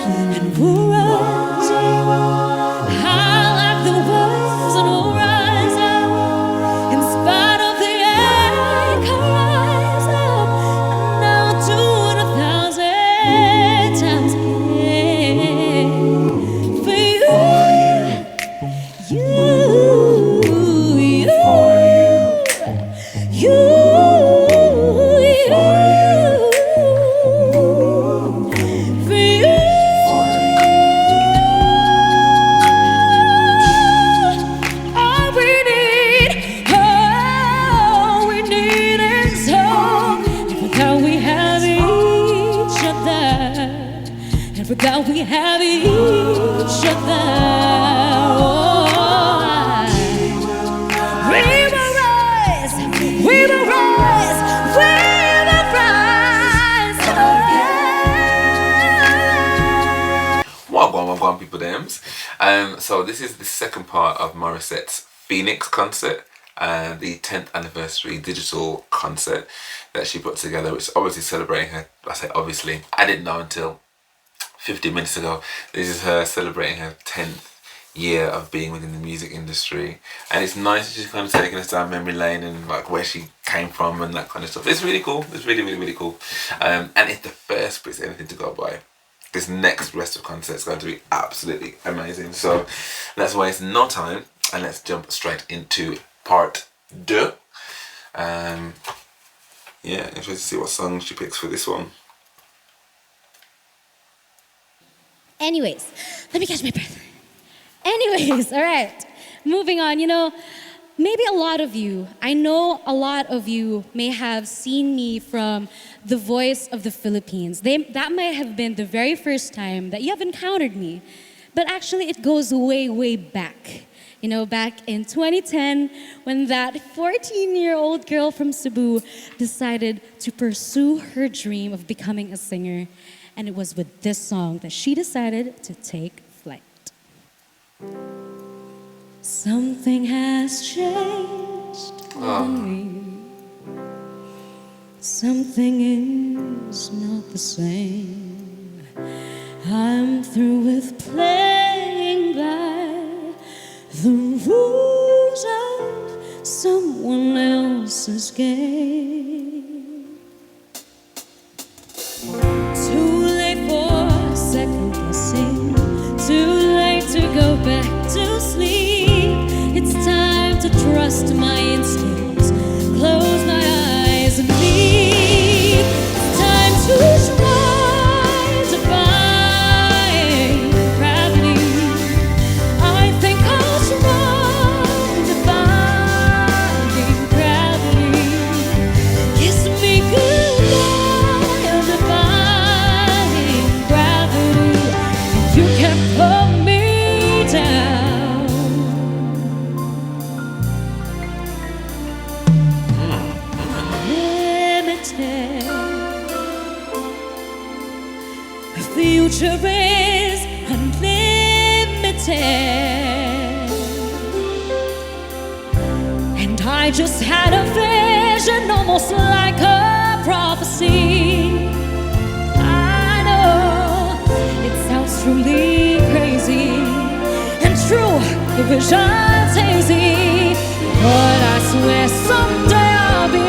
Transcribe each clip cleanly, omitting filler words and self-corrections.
and we'll rise up. High like the waves and we'll rise up. In spite of the anchor, rise up. And now do it 1,000 times again. For you, that we have each other. We will rise, we will rise, we will rise. One, people dams. So this is the second part of Morissette's Phoenix concert, the 10th anniversary digital concert that she put together, which is obviously celebrating her. I say obviously, I didn't know until 15 minutes ago. This is her celebrating her 10th year of being within the music industry, and it's nice that she's kind of taking us down memory lane and like where she came from and that kind of stuff. It's really cool. It's really cool. And if the first bit's anything to go by, this next rest of concert is going to be absolutely amazing. So let's waste no time and let's jump straight into part 2. Yeah, interested to see what song she picks for this one. Anyways, let me catch my breath. Anyways, all right, moving on. You know, maybe I know a lot of you may have seen me from The Voice of the Philippines. That might have been the very first time that you have encountered me. But actually, it goes way back. You know, back in 2010, when that 14-year-old girl from Cebu decided to pursue her dream of becoming a singer. And it was with this song that she decided to take flight. Something has changed in me. Something is not the same. I'm through with playing by the rules of someone else's game. Second guessing, too late to go back to sleep. It's time to trust my instincts, close my eyes and leave. It's time to try to find gravity. I think I'll try defying gravity. Kiss me goodbye, defying gravity. You can't pull me down. Limited. The future is unlimited. And I just had a vision, almost like a prophecy. I know it sounds truly crazy, and true, the vision's hazy, but I swear someday I'll be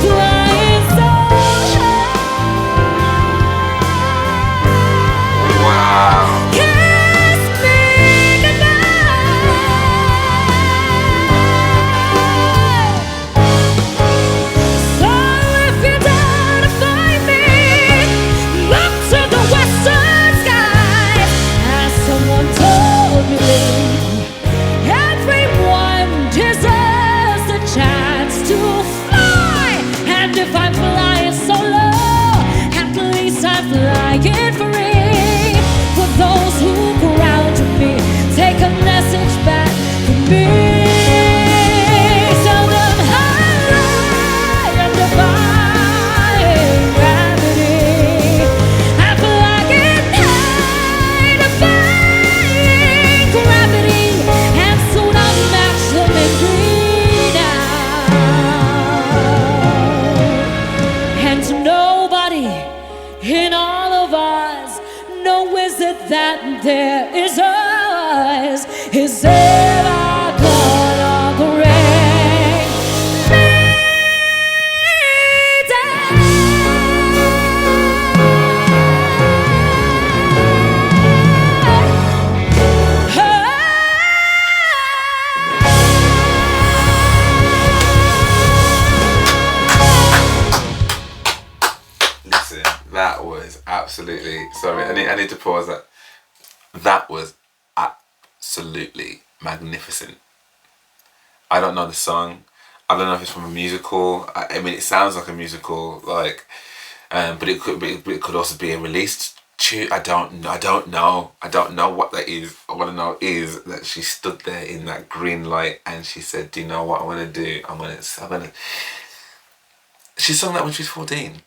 flying so high. Wow. Kiss me goodbye. So if you're down to find me, look to the western sky, as someone told me, and in all of us. No, is it that there is us? Is ever gonna bring me down? Listen, that was absolutely, sorry, I need to pause that. That was absolutely magnificent. I don't know the song. I don't know if it's from a musical. I mean, it sounds like a musical, like, but it could also be a released tune. I don't know what that is. What I know is that she stood there in that green light and she said, "Do you know what I want to do? I'm gonna." She sung that when she was 14.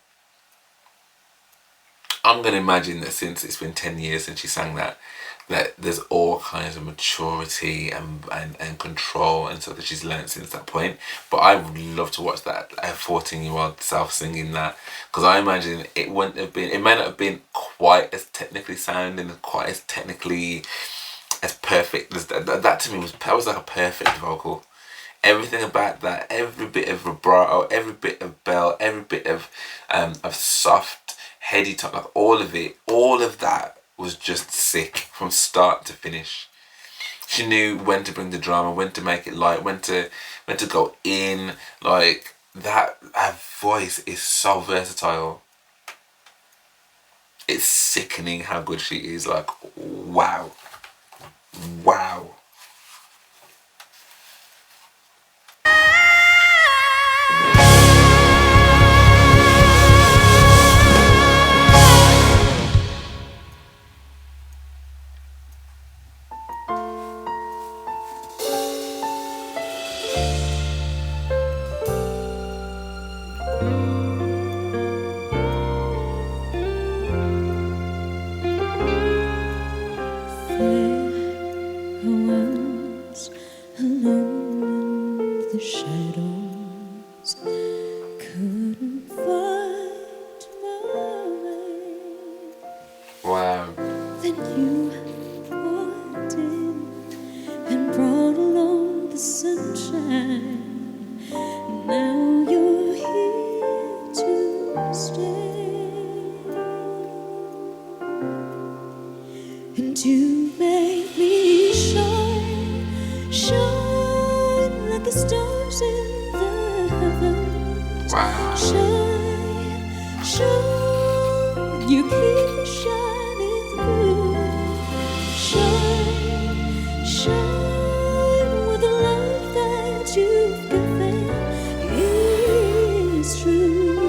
I'm going to imagine that since it's been 10 years since she sang that there's all kinds of maturity and control and stuff that she's learned since that point. But I would love to watch that 14-year-old self singing that, because I imagine it may not have been quite as technically sounding and quite as technically as perfect as that to me was like a perfect vocal. Everything about that, every bit of vibrato, every bit of bell, every bit of soft, heady tone, like all of that was just sick from start to finish. She knew when to bring the drama, when to make it light, when to go in, like that. Her voice is so versatile. It's sickening how good she is. Like, wow. Wow. Then you walked in and brought along the sunshine. Now you're here to stay, and you make me shine like the stars in the heavens. Wow. Shine, you keep me shining through. Shine with the love that you've given is true.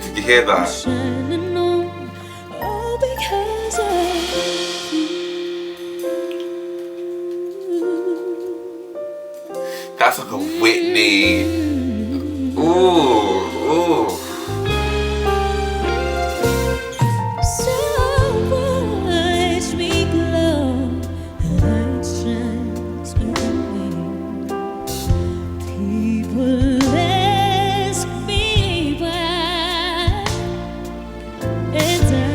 Did you hear that? Shining on, all because of you. That's like a Whitney. Ooh. So watch me glow, the light shines within me. People ask me why, and I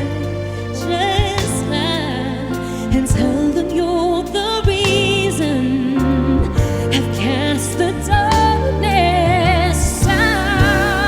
just lie and tell them you're the reason I've cast the darkness out.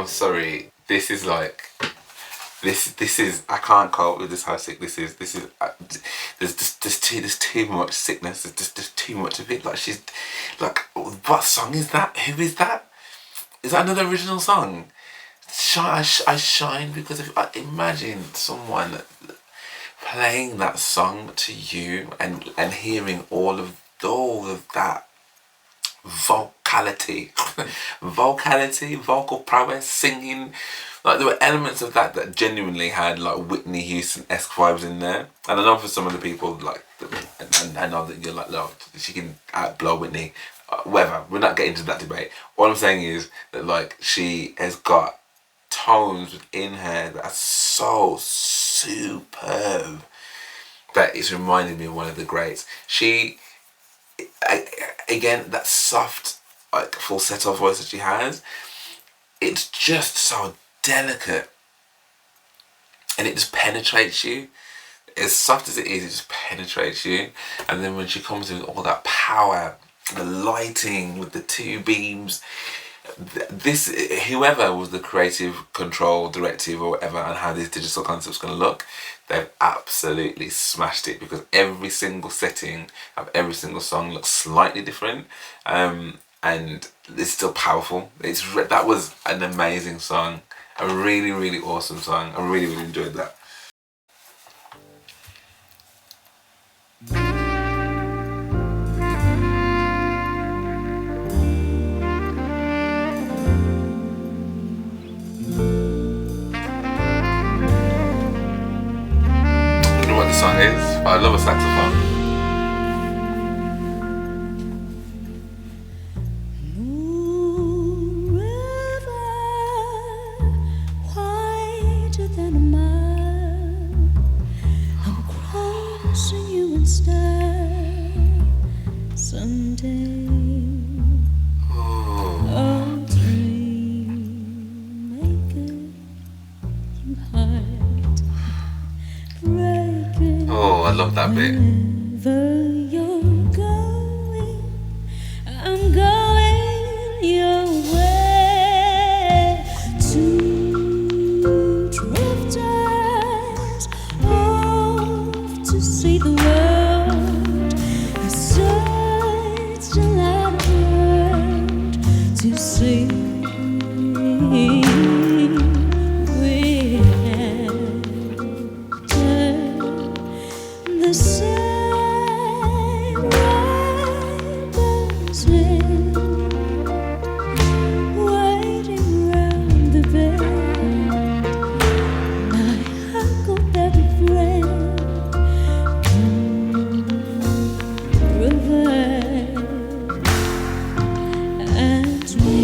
sorry. This is like, this is, I can't cope with this, how sick this is. There's too much sickness. There's too much of it. Like, she's like, what song is that? Who is that? Is that another original song? I shine because of, imagine someone playing that song to you and hearing all of that vocality, vocal prowess, singing. Like, there were elements of that genuinely had like Whitney Houston-esque vibes in there. And I know for some of the people, like, and I know that you're like, no, she can outblow Whitney, whatever. We're not getting into that debate. All I'm saying is that, like, she has got tones within her that are so superb that it's reminding me of one of the greats. Again, that soft, like, falsetto voice that she has, it's just so delicate, and it just penetrates you. As soft as it just penetrates you. And then when she comes in with all that power, the lighting with the two beams, this, whoever was the creative control directive or whatever, and how this digital concept's going to look, they've absolutely smashed it, because every single setting of every single song looks slightly different, and it's still powerful. That was an amazing song, a really, really awesome song. I really, really enjoyed that. Song is, but I love a saxophone. Wider than a mile, I'm crossing you instead. Someday I'll dream, make it you hide. Oh, I love that bit. Wherever you're going, I'm going your way. Two drifters off to see the world. Such a lot of world to see. The same rainbows waiting round the bend. My huckleberry friend, revenge and me.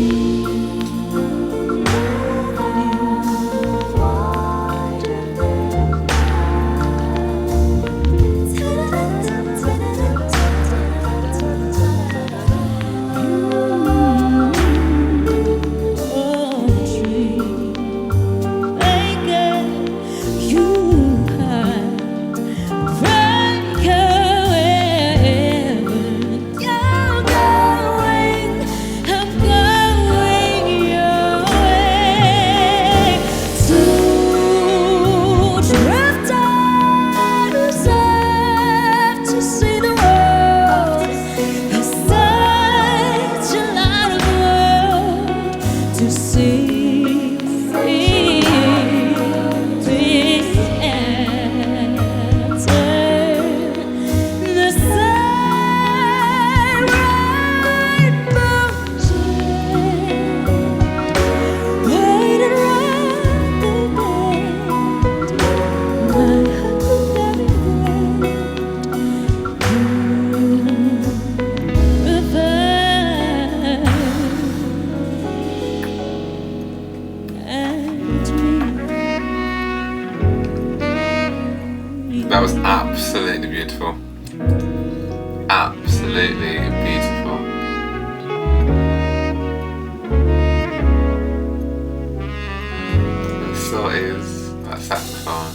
That was absolutely beautiful. Absolutely beautiful. And so is that saxophone.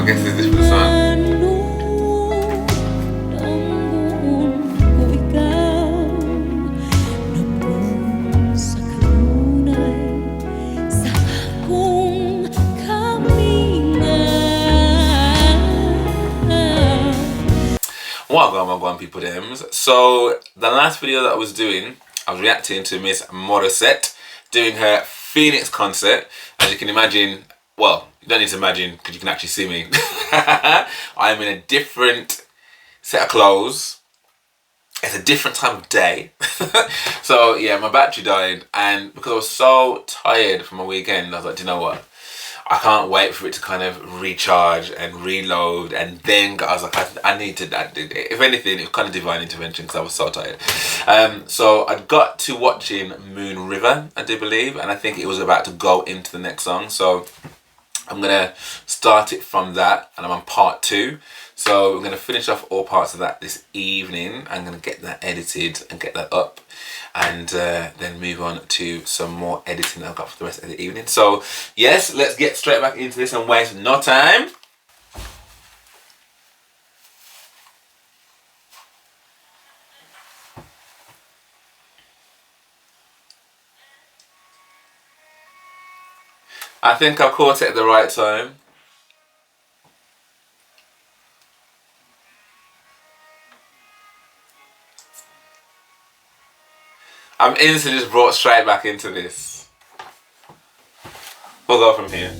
I guess it's a different song. Wagwan people thems. So the last video that I was doing, I was reacting to Miss Morissette doing her Phoenix concert. As you can imagine, well, you don't need to imagine because you can actually see me. I'm in a different set of clothes. It's a different time of day. So yeah, my battery died, and because I was so tired from my weekend, I was like, do you know what? I can't wait for it to kind of recharge and reload, and then I was like, I need to, if anything, it was kind of divine intervention because I was so tired. So I got to watching Moon River, I do believe, and I think it was about to go into the next song. So I'm going to start it from that, and I'm on part 2. So we're going to finish off all parts of that this evening. I'm going to get that edited and get that up, and then move on to some more editing I've got for the rest of the evening. So yes, let's get straight back into this and waste no time. I think I caught it at the right time. I'm instantly just brought straight back into this. We'll go from here.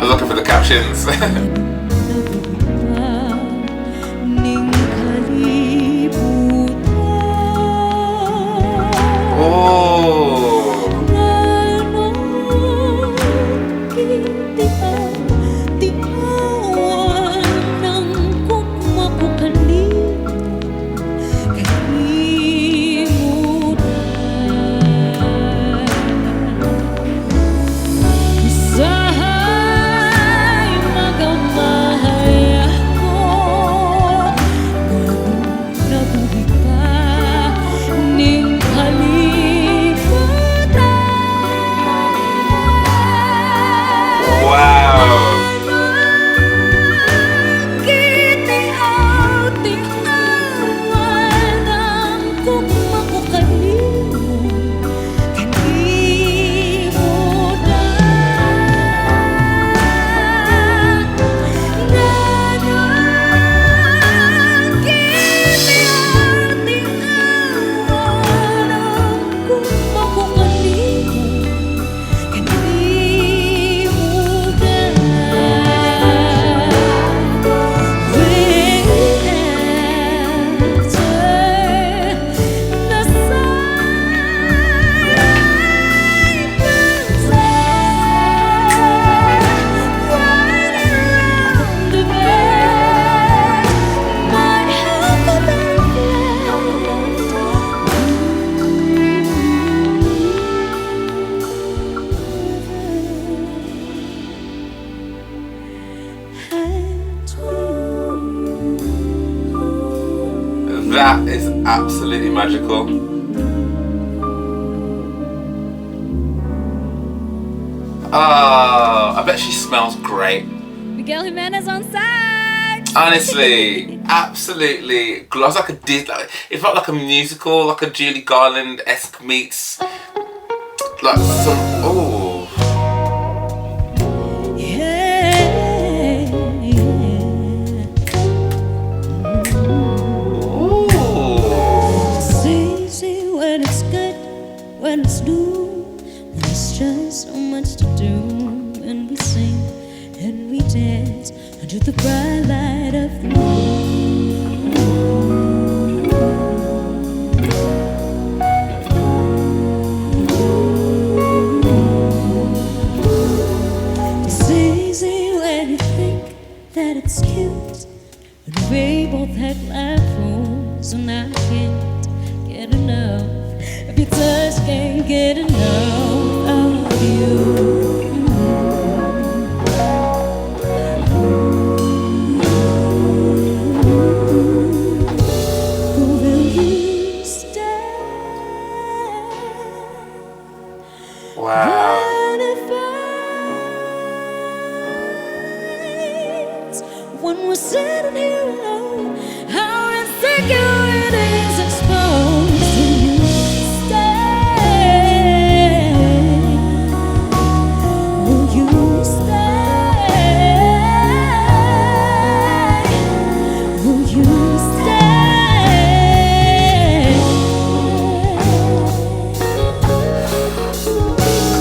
I'm looking for the captions. That is absolutely magical. Oh, I bet she smells great. Miguel Jimenez on sax. Honestly, absolutely. It was like it felt like a musical, like a Julie Garland-esque meets like some. Oh. When it's new, when there's just so much to do, and we sing and we dance under the bright light of the moon. We both had lab phones, and I can't get enough of your touch, can't get enough of you. Will you stay? Wow. When we're sitting here alone, our insecurity is exposed. Will you stay? Will you stay? Will you stay?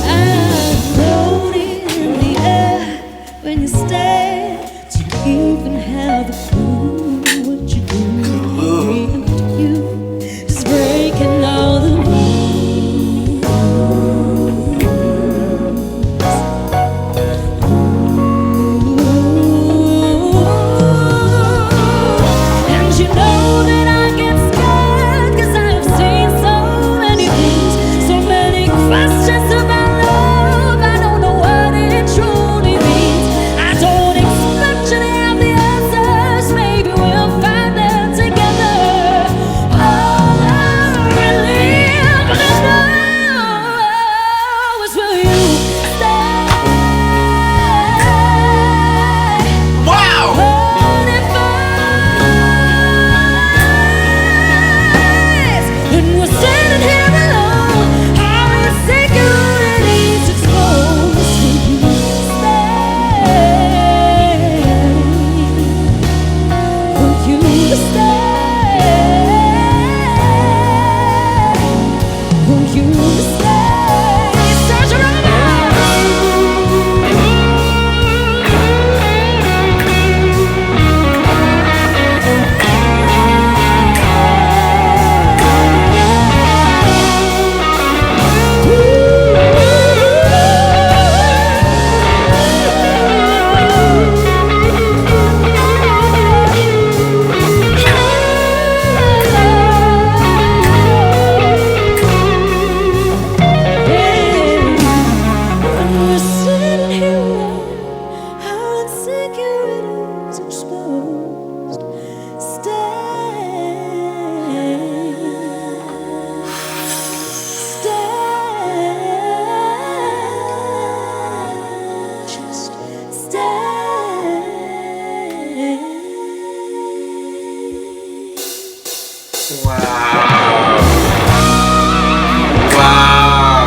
I'm floating in the air when you stay. Even have a clue what you're doing to you, just breaking all the rules. And you know that I get scared, 'cause I've seen so many things, so many questions about love. I don't know what it truly means. I don't expect you to have the answers. Maybe we'll find them together. All I really wanna know is, will you stay? Wow. What if when we're sitting here alone, our insecurities exposed? Will you stay? Will you stay? Will you stay? Search around. When we're sitting here alone, our insecurities exposed. Stay. Just stay. Wow. Wow.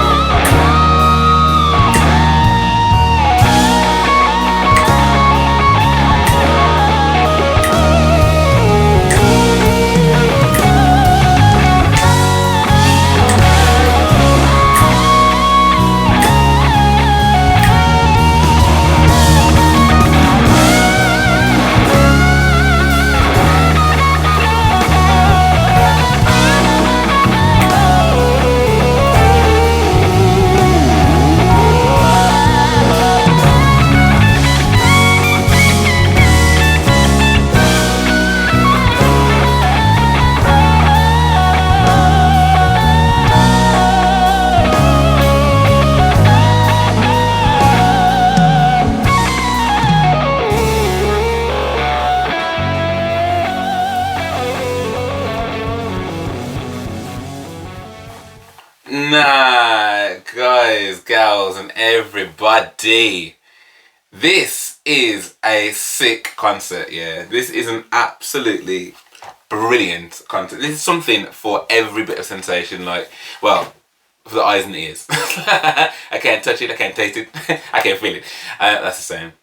Nah, guys, gals, and everybody. This is a sick concert, yeah. This is an absolutely brilliant concert. This is something for every bit of sensation, like, well, for the eyes and ears. I can't touch it, I can't taste it, I can't feel it. That's the same.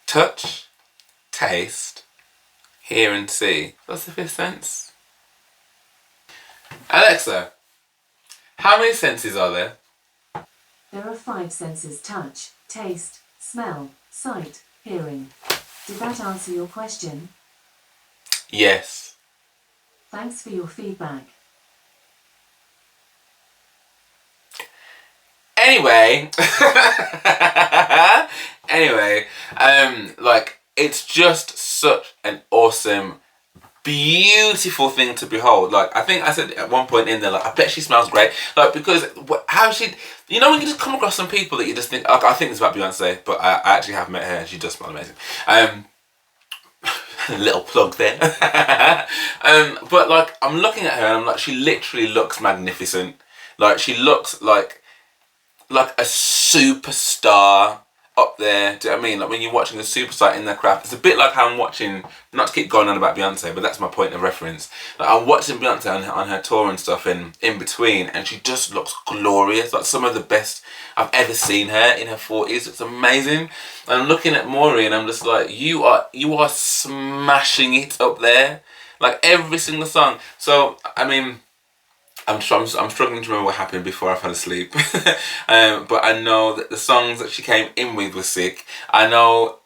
Touch, taste, hear and see. What's the fifth sense? Alexa, how many senses are there? There are 5 senses: touch, taste, smell, sight, hearing. Did that answer your question? Yes. Thanks for your feedback. Anyway, like it's just such an awesome, beautiful thing to behold. Like, I think I said at one point in there, like, I bet she smells great. Like, because how she, you know, when you just come across some people that you just think, I think it's about Beyonce, but I actually have met her and she does smell amazing. Little plug there. But like, I'm looking at her and I'm like, she literally looks magnificent. Like, she looks like a superstar up there. Do you know what I mean? Like, when you're watching a superstar in their craft, it's a bit like how I'm watching, not to keep going on about Beyonce, but that's my point of reference. Like, I'm watching Beyonce on her tour and stuff and in between, and she just looks glorious. Like, some of the best I've ever seen her in her 40s. It's amazing. And I'm looking at Maury and I'm just like, you are smashing it up there. Like, every single song. So, I mean, I'm struggling to remember what happened before I fell asleep. But I know that the songs that she came in with were sick. I know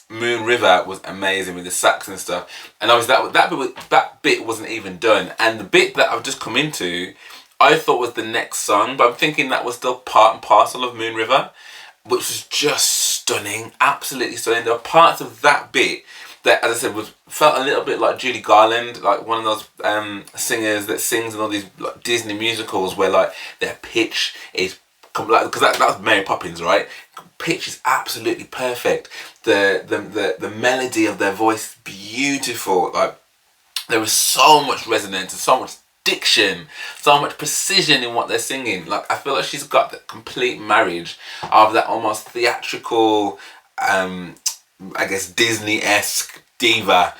Moon River was amazing with the sax and stuff. And obviously that bit wasn't even done. And the bit that I've just come into, I thought was the next song, but I'm thinking that was still part and parcel of Moon River, which was just stunning, absolutely stunning. There were parts of that bit that, as I said, felt a little bit like Judy Garland, like one of those singers that sings in all these like Disney musicals where like their pitch is like, because that was Mary Poppins, right? Pitch is absolutely perfect. The melody of their voice is beautiful. Like, there was so much resonance and so much diction, so much precision in what they're singing. Like, I feel like she's got the complete marriage of that almost theatrical, I guess Disney-esque diva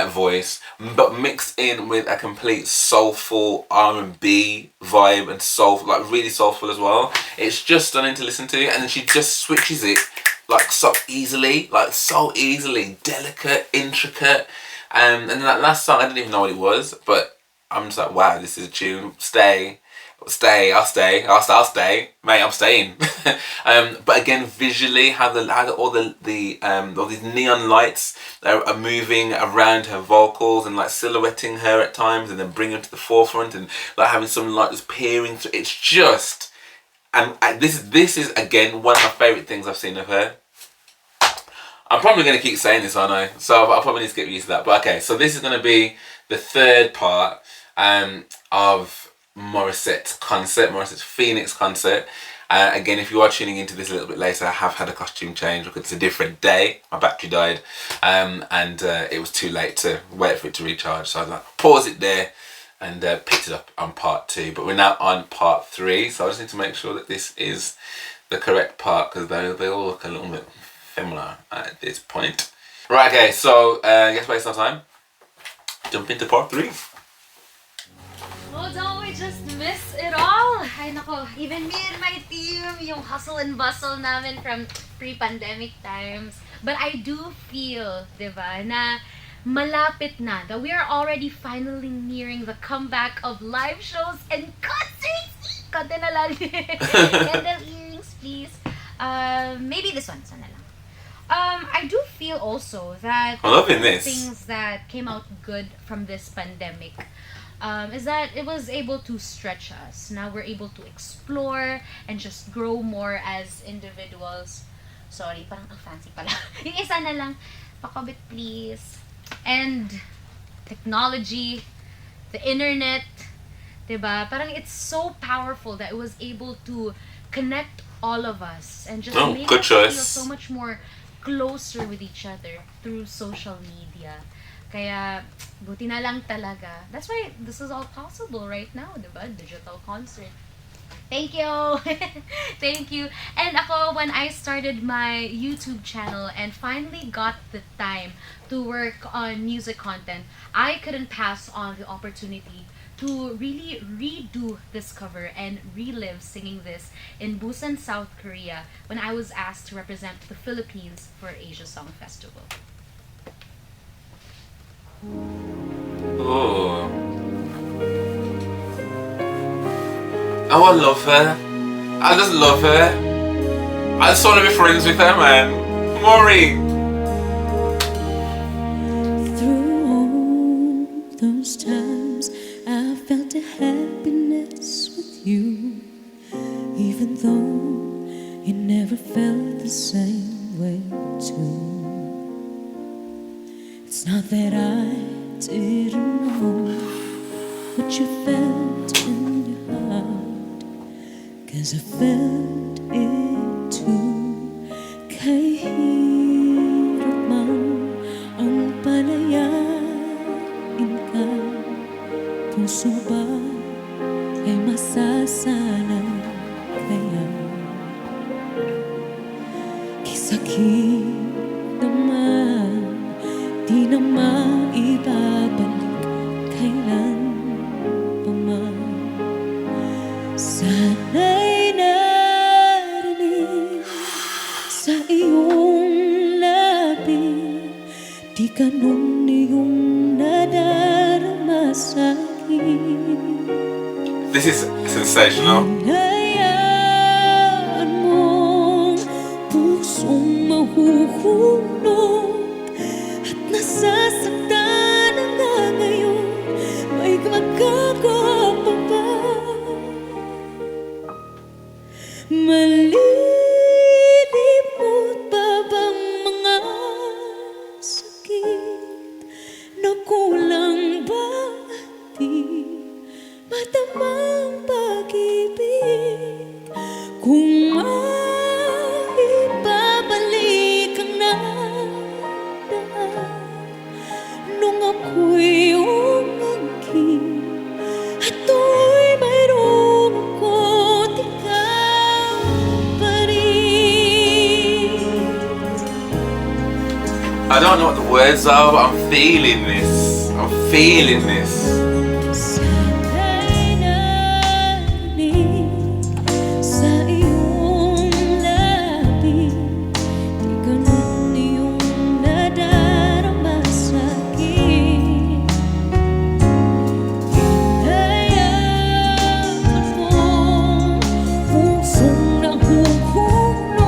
voice, but mixed in with a complete soulful R&B vibe and soul, like really soulful as well. It's just stunning to listen to, and then she just switches it like so easily, delicate, intricate. And then that last song, I didn't even know what it was, but I'm just like, wow, this is a tune. I'll stay, mate, I'm staying. But again, visually, how all these neon lights are moving around her vocals and like silhouetting her at times, and then bringing her to the forefront, and like having some light just peering through. It's just, and this is again one of my favourite things I've seen of her. I'm probably going to keep saying this, aren't I? So I'll probably need to get used to that. But okay, so this is going to be the third part of Morissette's concert, Morissette Phoenix concert. Again, if you are tuning into this a little bit later, I have had a costume change because it's a different day. My battery died, and it was too late to wait for it to recharge. So I was like, pause it there, and picked it up on part 2. But we're now on part 3, so I just need to make sure that this is the correct part, because they all look a little bit similar at this point. Right, okay, so guess waste no time. Jump into part 3. Oh, don't we just miss it all? Ay nako, even me and my team, yung hustle and bustle namin from pre-pandemic times. But I do feel, diba, na malapit na, that we are already finally nearing the comeback of live shows and concerts. Kante na lang. Get the earrings, please. Maybe this one na lang. I do feel also that I'm loving this. Things that came out good from this pandemic is that it was able to stretch us. Now we're able to explore and just grow more as individuals. Sorry, parang ang fancy pala. Yung isa na lang, pakabit please. And technology, the internet, diba? Parang it's so powerful that it was able to connect all of us and just make us feel so much more closer with each other through social media. Kaya, buti na lang talaga. That's why this is all possible right now, diba? Digital concert. Thank you! Thank you! And ako, when I started my YouTube channel and finally got the time to work on music content, I couldn't pass on the opportunity to really redo this cover and relive singing this in Busan, South Korea, when I was asked to represent the Philippines for Asia Song Festival. Oh, I love her. I just love her. I just want to be friends with her, man. Maury. Through all those times, I felt a happiness with you, even though you never felt the same way too. didn't know what you felt in your heart, 'cause I felt it too. Kahirap man ang palayain ka, puso ba ay masasanay kaya? Sakit naman, di na maibabalik kailan pa man. Sana'y narinig sa iyong labi, di ganun iyong nadarama sa'kin. This is sensational. Pusong mahuhulog at nasasaktan na nga ngayon, may magagawa pa ba? Malilimot pa bang mga sakit na kulang ba? Di matamang pag-ibig kung ibabalik ang nadaan nung ako'y umangkin at tuloy mayroong ako't ikaw pa rin. I don't know what the words are, but I'm feeling this. I'm feeling this. Sana'y narinig sa iyong labi, di ganun iyong nadarama sa'kin. Hinayaan mo pusong nahuhulog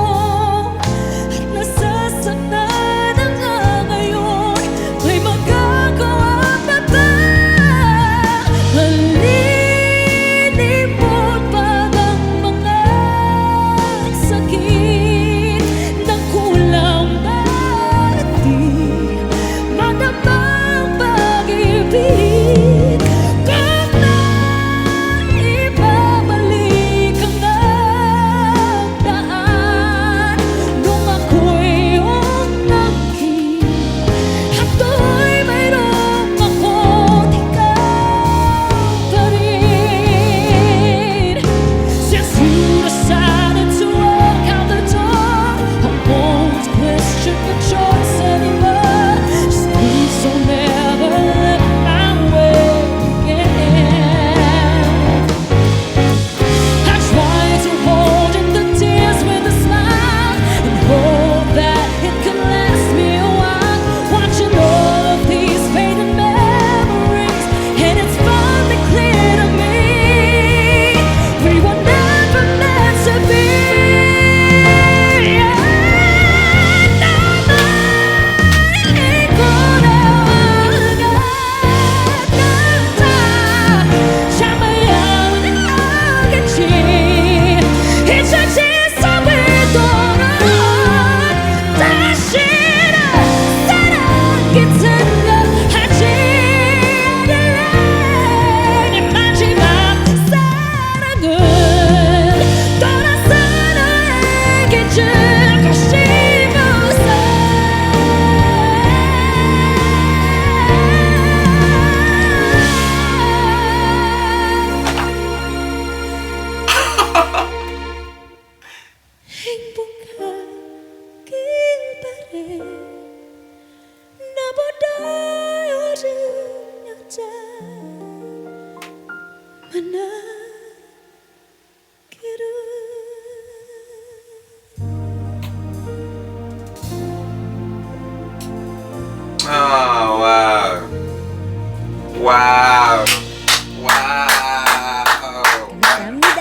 at nasasaktan na nga ngayon, may magagawa pa ba? Malilimot pa bang mga sakit na kulang ba? Di matamang pag-ibig kung naibabalik ang nagdaan nung ako'y umangkin at tuloy mayroong ako't ikaw pa rin. Since you decided to walk out the door, I won't question your choice anymore. Just please don't ever look my way again. I try to hold in the tears with a smile and hope that it can last me a while. Watching all of these faded memories, and it's finally clear to me we were never meant to be. 나만이 걸어가다 참아야 하겠지. 잊혀진 섬을 떠나 다시는 사랑이 생각하지 않을래. 내 마지막 사랑은 떠나서 너에게 주고 싶어서. 행복하길 바래. 나보다 어린 여자 만나기를. Oh, wow. Wow. Wow. 감사합니다.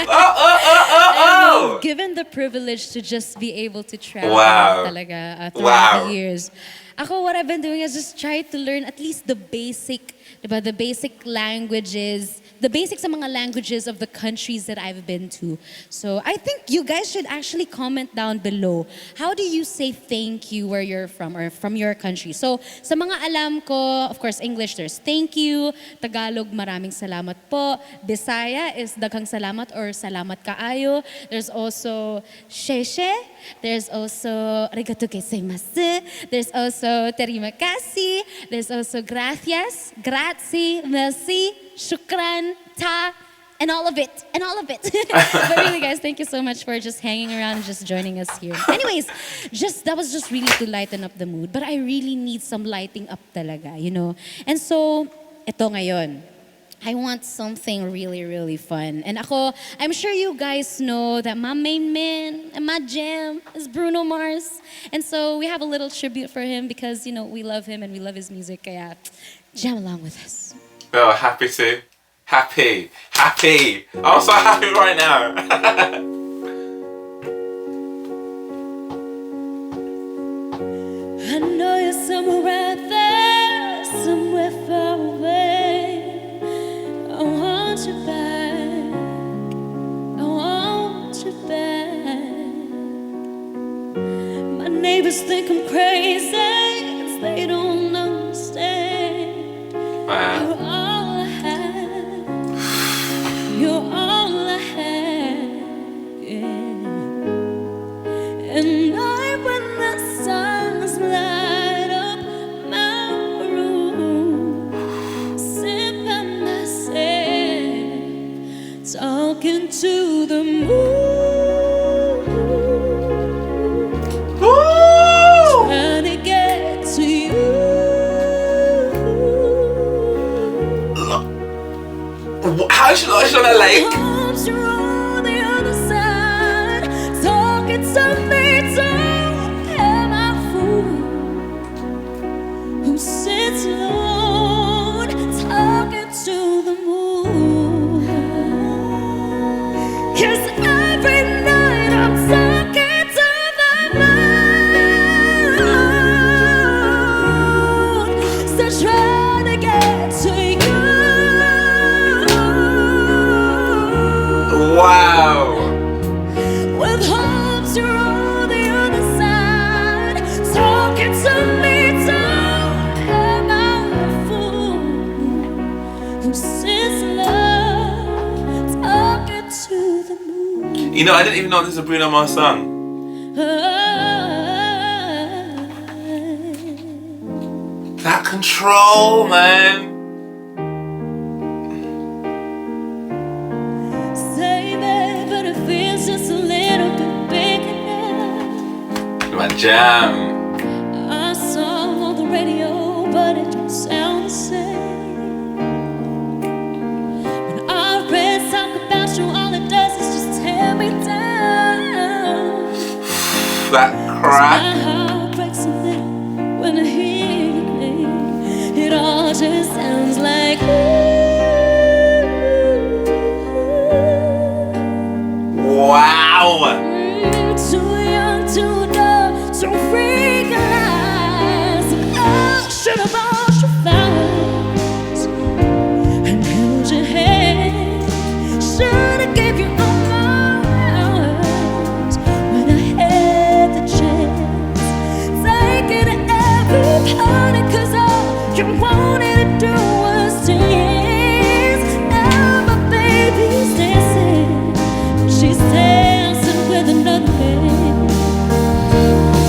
Oh, oh, oh, oh, oh. Given the privilege to just be able to travel Wow. talaga throughout Wow. the years, Ako, what I've been doing is just try to learn at least the basic, diba? The basic languages, the basics sa mga languages of the countries that I've been to. So I think you guys should actually comment down below. How do you say thank you where you're from or from your country? So sa mga alam ko, of course, English, there's thank you. Tagalog, maraming salamat po. Bisaya is daghang salamat or salamat kaayo. There's also sheshe. There's also arigato gozaimasu. There's also terima kasih. There's also gracias, grazie, merci, shukran, ta, and all of it. But really, guys, thank you so much for just hanging around and just joining us here. Anyways, that was just really to lighten up the mood. But I really need some lighting up talaga, you know? And so, eto ngayon. I want something really, really fun. And ako, I'm sure you guys know that my main man and my jam is Bruno Mars. And so we have a little tribute for him because, you know, we love him and we love his music. Kaya jam along with us. Oh, happy to. Happy. I'm so happy right now. I know you're somewhere out there, somewhere far away. I want you back. I want you back. My neighbors think I'm crazy, 'cause they don't understand. Wow. You're all I have. You're all I have. Yeah. And night when the sun's light up my room, sit by myself, talking to the moon, trying to get to you. How is she not on a lake? Arms are on the other side, talking to me, am I a fool who sits alone, talking to the moon? 'Cause every night I'm talking to the moon, still trying to get to you. Wow. With arms you're on the other side, talking to me, am I a fool who sits love, talking to the moon? You know, I didn't even know this is a Bruno Mars song. That control, man. Save it, but it feels just a little bit big enough. My jam. I saw on the radio, but it don't sound the same. When I read talk about you, all it does is just tear me down. That My crack. heart breaks a little when I hear you play. It all just sounds like Wow. too young to know, to realize. Oh, should have bought your flowers and held your hand. Should have gave you all my hours when I had the chance. Take it to every party, 'cause all you wanted to do was dance. Now my baby's dancing, she's dancing with another man.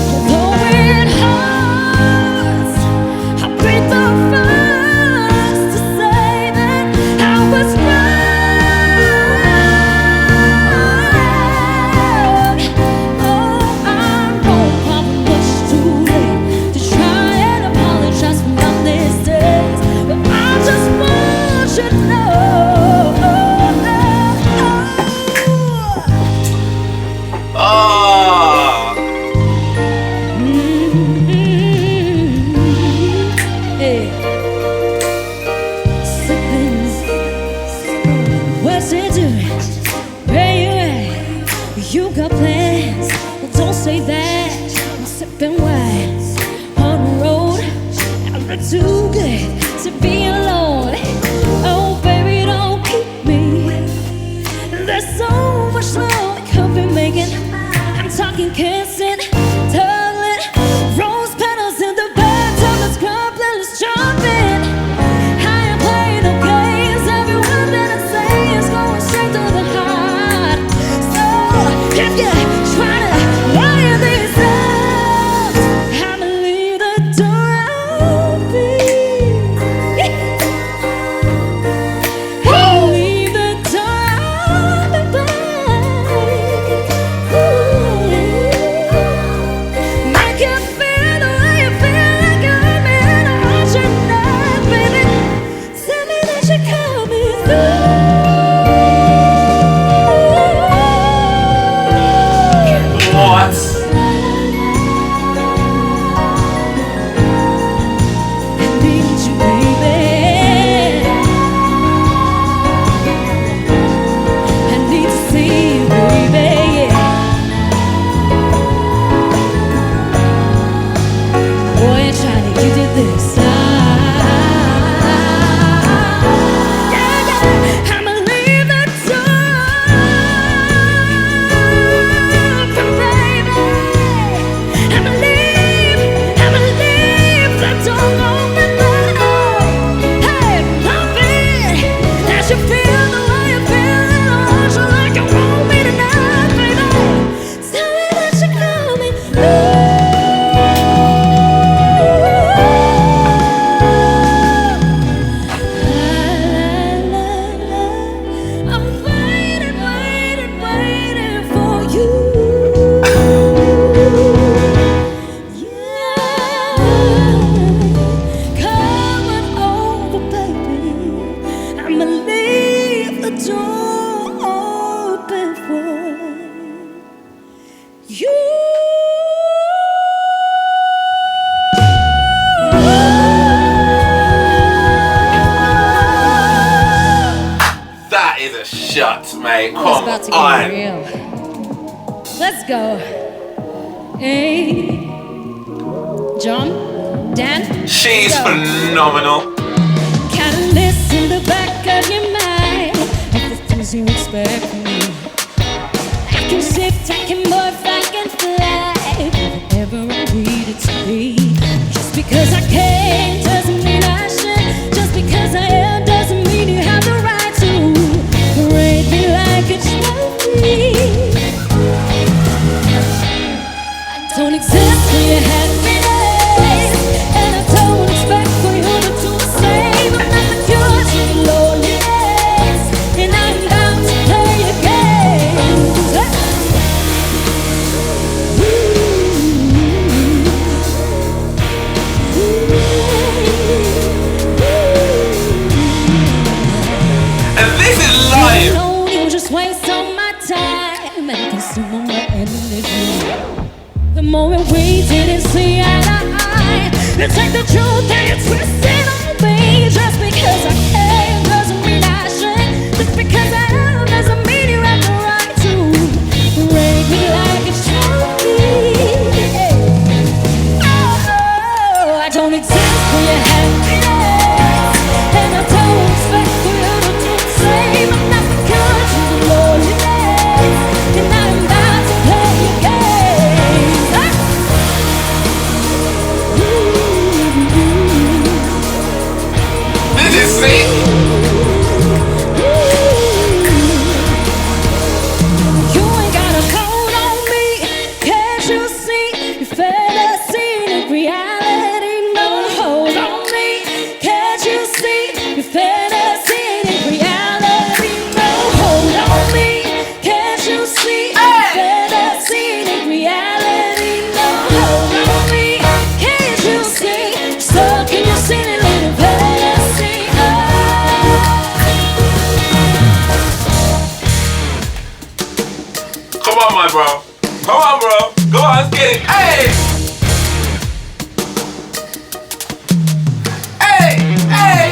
Although it hurts, I'll be the first to say that I was right. Oh, I know probably much too late to try and apologize for my mistakes, but I just want you to know. Oh, to be alone. Oh, baby, don't keep me. There's so much love we could be making. I'm talking kissing, tugging, rose petals in the bathtub. Let's club, let's jump in. I am playing no games. Every word that I say is going straight to the heart. So if you try to lie these up, I'ma leave the door open. I'll leave the door open, make you feel the way you feel, like I'm in a ocean night, baby. Tell me that you're coming through. What? I need you, baby. I need to see you, baby. Boy, you're trying to get this. I'ma leave the door open, baby. I'ma leave the door open, baby. Hey, love it. That you feel the way you feel, and I want you like you want me tonight, baby. Tell me that you're coming through. I'm waiting, waiting, waiting for you. Yeah, coming over, baby. I'ma leave the door open for you. That is a shot, mate. Oh, it's Come about to on. get real. Let's go. Hey, John, Dan. She's Go. phenomenal. Catalyst in the back of your mind of the things you expect from me. I can shift, I can morph, I can fly wherever I need it to be. Just because I can doesn't mean I should. Just because I am doesn't mean you have the right to parade me like a trophy. I don't exist for your happiness, and I don't expect for you to do the same. I'm not the cure to your loneliness, and I'm bound to play your games. And this is live. No, you just waste all my time and consume all my energy. The more we waited and see eye to eye, you take the truth and you twist it on me. Just because I can doesn't mean I should. Just because I am doesn't mean you have the right to break me like it's trophy. Oh, I don't exist for your happiness, and I don't expect for you to do the same. I'm not the cure to the loneliness, and I'm about to play your games. This is sick. You ain't got a coat on me, can't you see? Your fantasy and reality, no hold on me. Can't you see? Your fantasy and reality, no hold on me. Can't you see? Your fantasy and reality, no hold on me. Can't you see? Stuck in your silly little fantasy. Come on, my bro. Come on, bro. Go on, let's get it. Hey! Hey! Hey!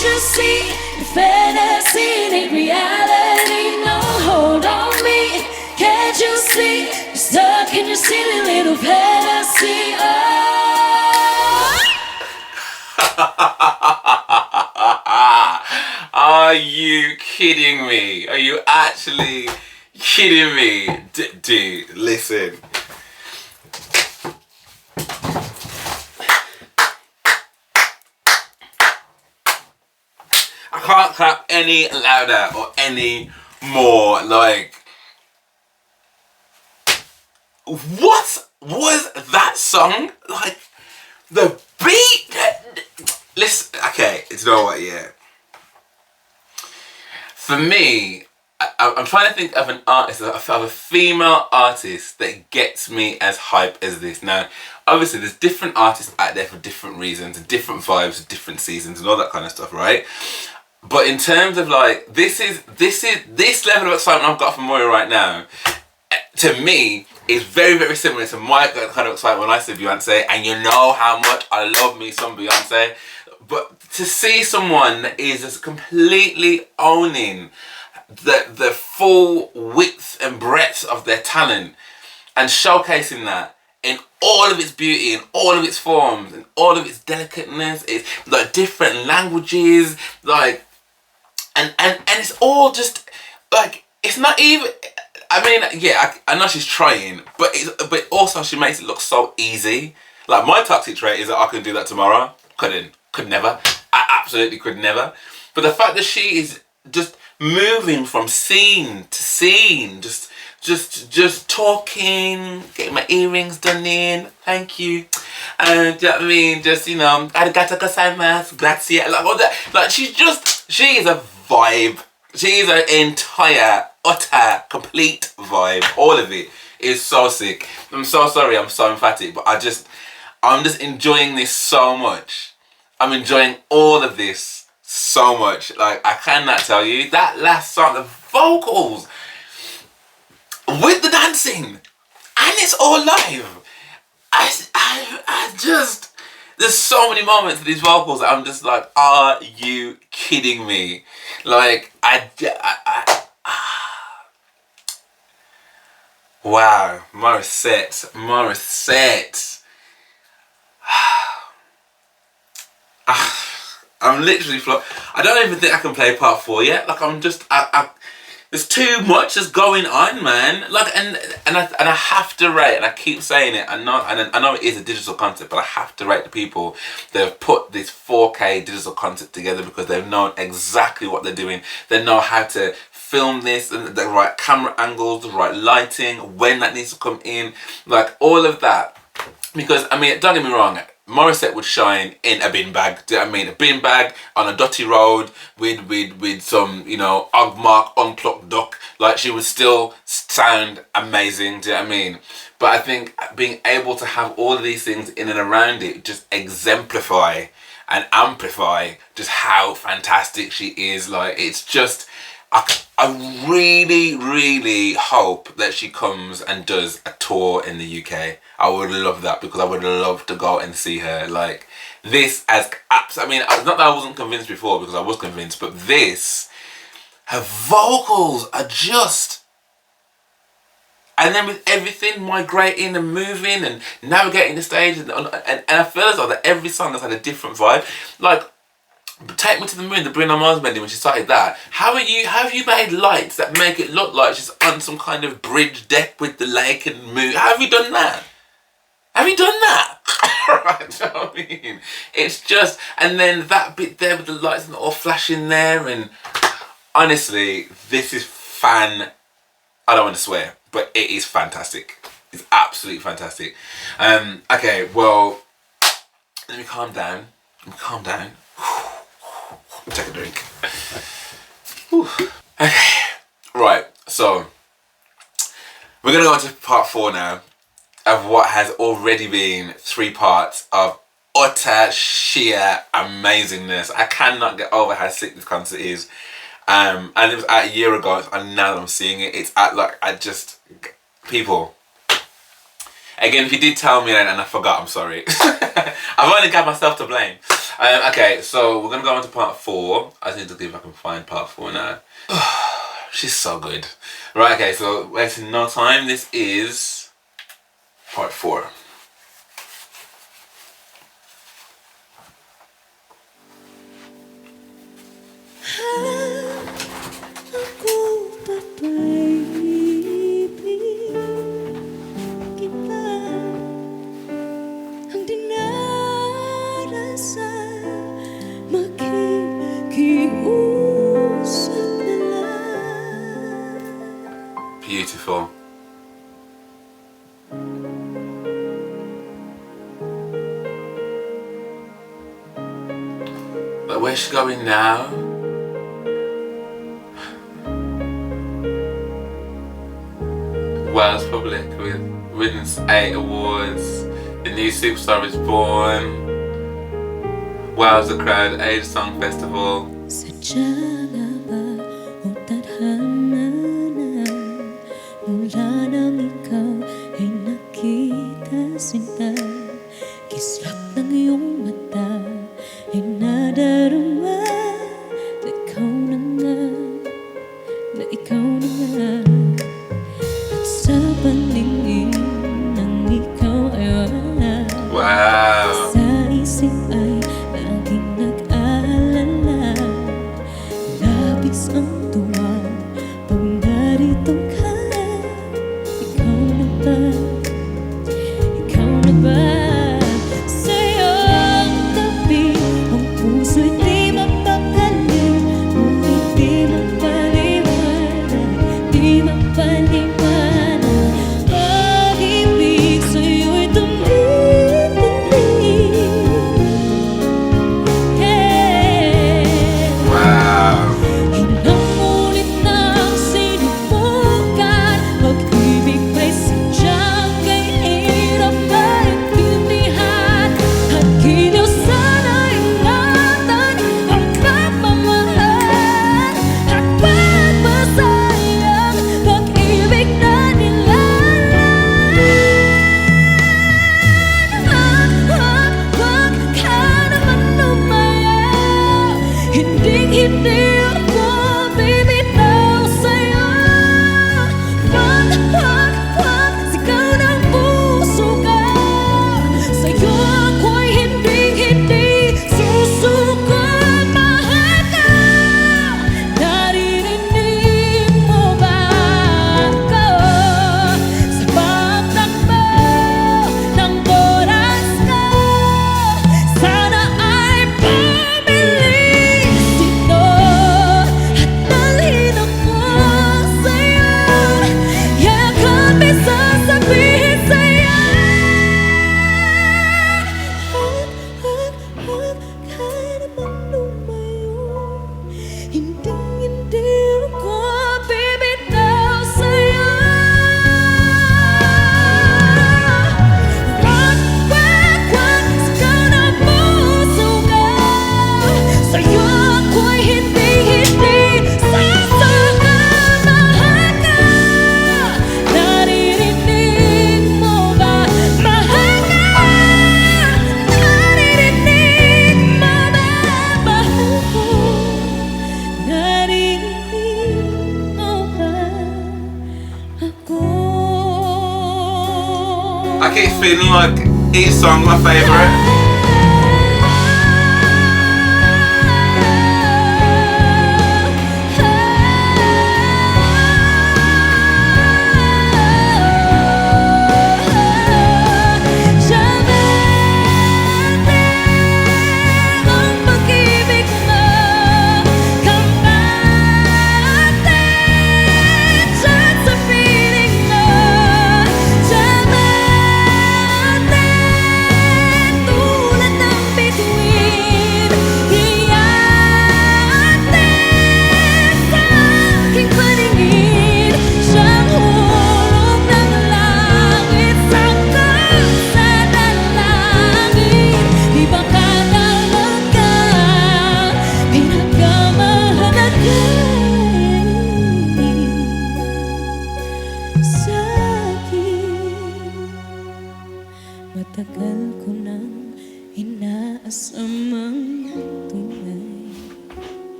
Can't you see the fantasy ain't reality? No, hold on me. Can't you see you're stuck in your silly little fantasy? Are you kidding me? Are you actually kidding me? Dude, listen. I can't clap any louder or any more. Like, what was that song? Like, the beat. Listen, okay, you know what, yeah. For me, I'm trying to think of an artist, of a female artist that gets me as hype as this. Now, obviously, there's different artists out there for different reasons, and different vibes, different seasons, and all that kind of stuff, right? But in terms of like, this level of excitement I've got from Moira right now, to me, is very, very similar to my kind of excitement when I see Beyonce, and you know how much I love me some Beyonce. But to see someone that is just completely owning the full width and breadth of their talent and showcasing that in all of its beauty, in all of its forms, in all of its delicateness, it's like different languages, like, and it's all just like, it's not even, I mean, yeah, I know she's trying, but also she makes it look so easy. Like, my toxic trait is that I can do that tomorrow. Could never. I absolutely could never. But the fact that she is just moving from scene to scene, just talking, getting my earrings done in, thank you. And do you know what I mean? Just, you know, arigato gozaimasu, grazie, like all that. Like, she is a vibe. She is an entire, utter, complete vibe. All of it is so sick. I'm so sorry, I'm so emphatic, but I'm just enjoying this so much. I'm enjoying all of this so much. Like, I cannot tell you, that last song, the vocals with the dancing, and it's all live. I just, there's so many moments of these vocals that I'm just like, are you kidding me? Like, wow, Morissette. I'm literally I don't even think I can play part 4 yet. Like, I'm just, there's too much that's going on, man. Like, and I have to rate, and I keep saying it. I know it is a digital concept, but I have to rate the people that have put this 4K digital concept together, because they've known exactly what they're doing. They know how to film this, and the right camera angles, the right lighting, when that needs to come in, like all of that. Because, I mean, don't get me wrong, Morissette would shine in a bin bag. Do you know what I mean? A bin bag on a dotty road with some, you know, Ogmark unplucked duck. Like, she would still sound amazing. Do you know what I mean? But I think being able to have all of these things in and around it just exemplify and amplify just how fantastic she is. Like, it's just, I really, really hope that she comes and does a tour in the UK. I would love that, because I would love to go and see her. Like, this as I mean, not that I wasn't convinced before, because I was convinced, but this, her vocals are just, and then with everything migrating and moving and navigating the stage, and I feel as though that every song has had a different vibe. Like, Take Me to the Moon, the Bruno Mars medley, when she started that, how have you made lights that make it look like she's on some kind of bridge deck with the lake and moon? How have you done that? Have you done that? Right, do you know what I mean? It's just, and then that bit there with the lights and all flashing there, and honestly, this is I don't want to swear, but it is fantastic. It's absolutely fantastic. Okay, well, let me calm down. Take a drink. Whew. Okay, right, so we're going to go on to part 4 now of what has already been 3 parts of utter sheer amazingness. I cannot get over how sick this concert is. And it was out a year ago, and now that I'm seeing it, it's at like, people. Again, if you did tell me and I forgot, I'm sorry. I've only got myself to blame. Okay, so we're gonna go on to part 4. I just need to see if I can find part 4 now. She's so good. Right, okay, so wasting no time. This is part 4. Beautiful. But where's she going now? Wales Public with wins 8 awards. The new superstar is born. Wales the Crowd Age Song Festival. Wow. I keep feeling like each song my favourite.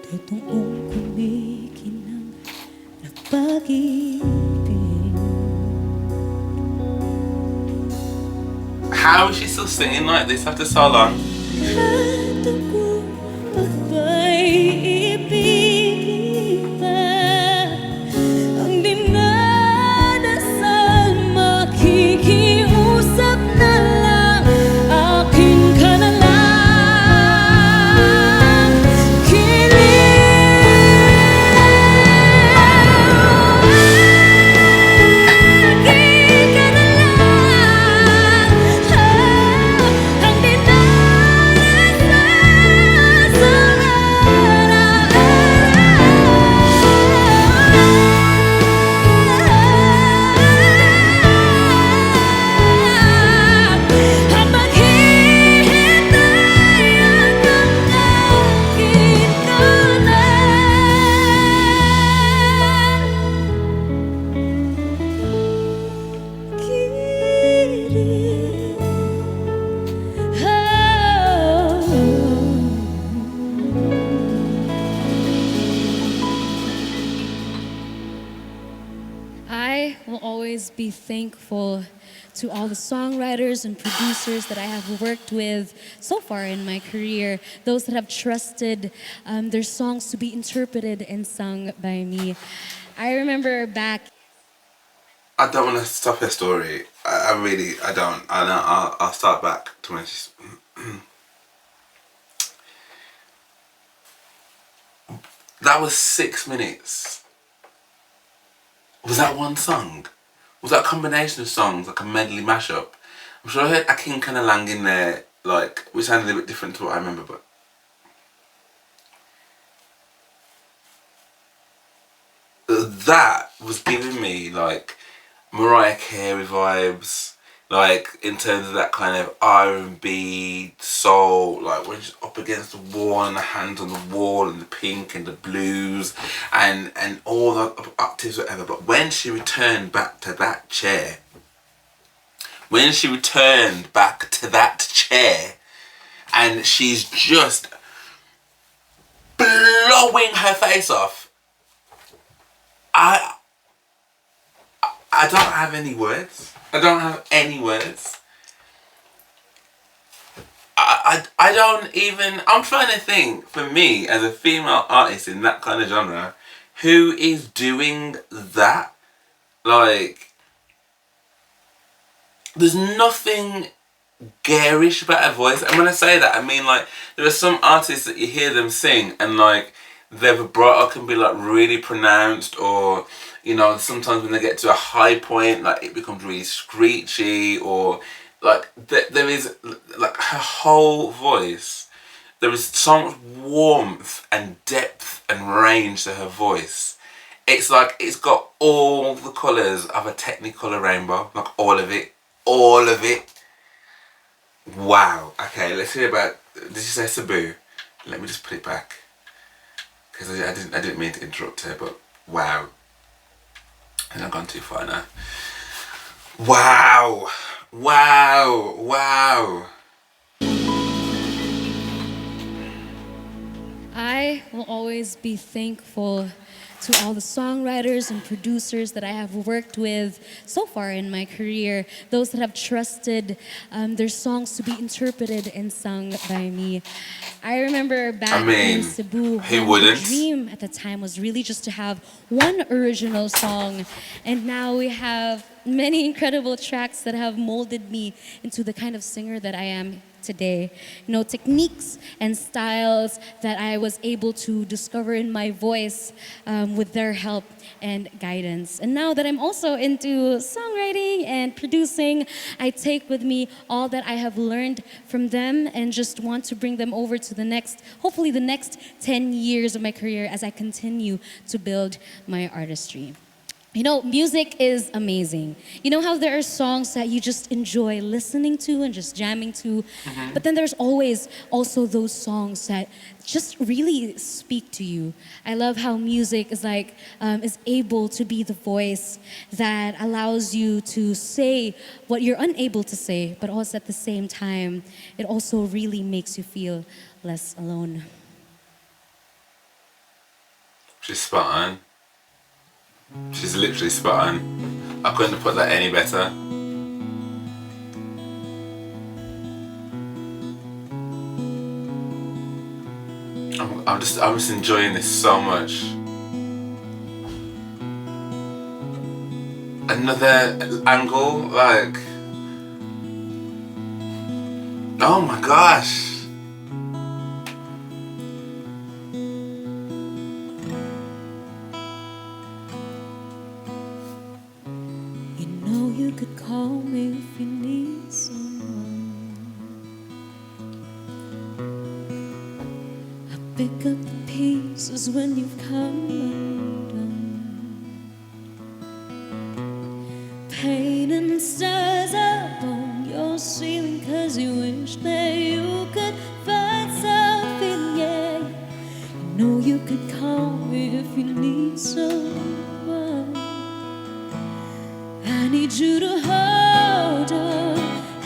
totoong kumikinang na pag-ibig. How is she still singing like this after so long? At ako pa'y ibigin pa ang dinadasal, makikiusap na lang, akin ka na lang, akin ka na lang, ang I will always be thankful to all the songwriters and producers that I have worked with so far in my career, those that have trusted their songs to be interpreted and sung by me. I remember back. I don't want to stop her story. I don't. I'll start back to when she's... That was 6 minutes. Was that one song? Was that a combination of songs, like a medley mashup? I'm sure I heard Akin Kana Lang in there, like, which sounded a bit different to what I remember, but... That was giving me, like, Mariah Carey vibes, like, in terms of that kind of R&B soul, like when she's up against the wall and the hands on the wall and the pink and the blues and all the octaves, whatever. But when she returned back to that chair, and she's just blowing her face off, I don't have any words. I don't have any words. I don't even... I'm trying to think, for me, as a female artist in that kind of genre, who is doing that? Like, there's nothing garish about her voice. And when I say that, I mean, like, there are some artists that you hear them sing and, like, their vibrato can be, like, really pronounced, or... You know, sometimes when they get to a high point, like, it becomes really screechy, or like there is, like, her whole voice, there is so much warmth and depth and range to her voice. It's like it's got all the colours of a Technicolor rainbow, like all of it. Wow. Okay, let's hear about. Did you say Sabu? Let me just put it back, because I didn't mean to interrupt her, but wow. I think I've gone too far now. Wow. I will always be thankful to all the songwriters and producers that I have worked with so far in my career, those that have trusted their songs to be interpreted and sung by me. I remember back in Cebu, who when wouldn't? the dream at the time was really just to have one original song, and now we have many incredible tracks that have molded me into the kind of singer that I am today. You know, techniques and styles that I was able to discover in my voice with their help and guidance. And now that I'm also into songwriting and producing, I take with me all that I have learned from them and just want to bring them over to the next, hopefully the next 10 years of my career as I continue to build my artistry. You know, music is amazing. You know how there are songs that you just enjoy listening to and just jamming to, but then there's always also those songs that just really speak to you. I love how music is like, is able to be the voice that allows you to say what you're unable to say, but also at the same time, it also really makes you feel less alone. She's spot on. She's literally spot on. I couldn't have put that any better. I'm just enjoying this so much. Another angle, like, oh my gosh. You know you could call me if you need someone. I pick up the pieces when you've come undone. Painting stars up on your ceiling 'cause you wish that you could find something, yeah. You know you could call me if you need someone. I need you to hold on.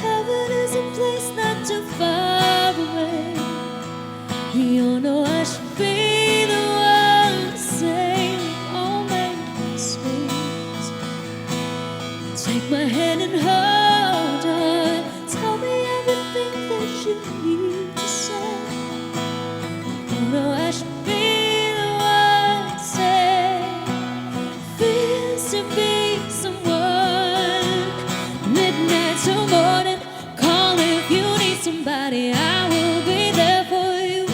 Heaven is a place not too far away. You know I should be the one to say all my mistakes. Take my hand and hold on. Tell me everything that you need to say. You know I should be the one to say. Feels to be someone. Midnight till morning. Call if you need somebody. I will be there for you.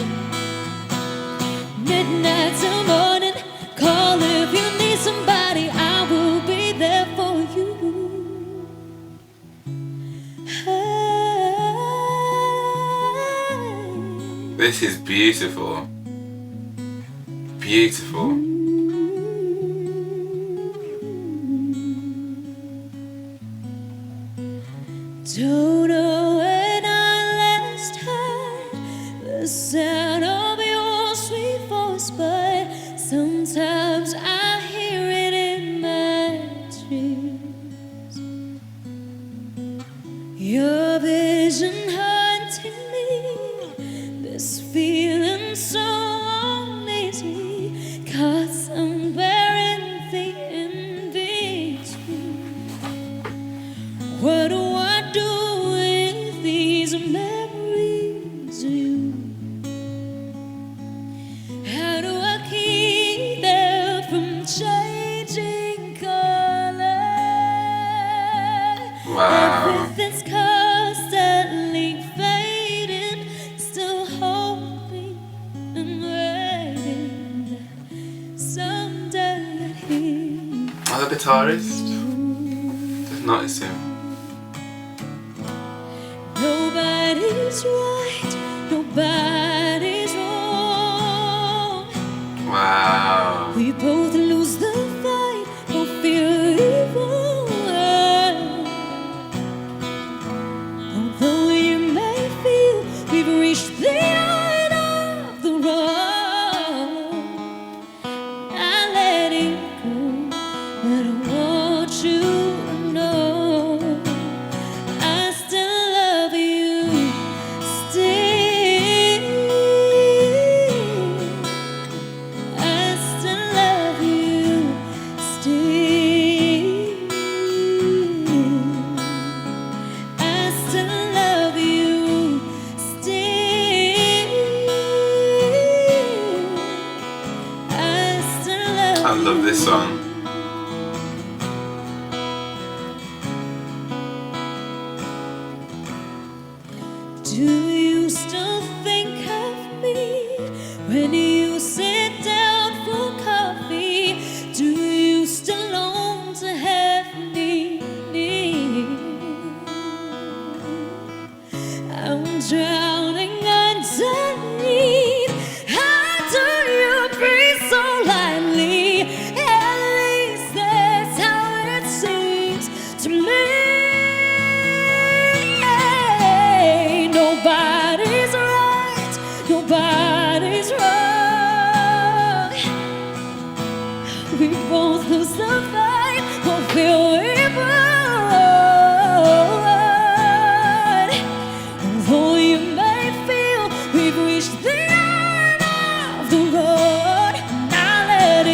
Midnight till morning. Call if you need somebody. I will be there for you. Hey. This is beautiful. Beautiful. Don't know when I last heard the sound of your sweet voice, but sometimes I hear it in my dreams. Your vision haunting me, this feeling so uneasy, caught somewhere in the in-between. What do I do with these memories of you? How do I keep them from changing color? Wow. Everything's constantly fading, still hoping and waiting someday I'd hear. Oh, the guitarist. Just noticed him. Nobody's right, nobody's wrong. Wow. We both lose the fight, both feel evil. Although you may feel we've reached the end of the road, I let it go, but I want you to know I still love you, still. I still love you, still. I still love you, still. I still love I love this song. Do you still think of me when you sit down for coffee? Do you still long to have me near? I'm drowning underneath. How do you breathe so lightly? At least that's how it seems to me. Nobody's right, nobody's wrong. We both lose the fight, both feel evil. Although you may feel we've reached the end of the road, I let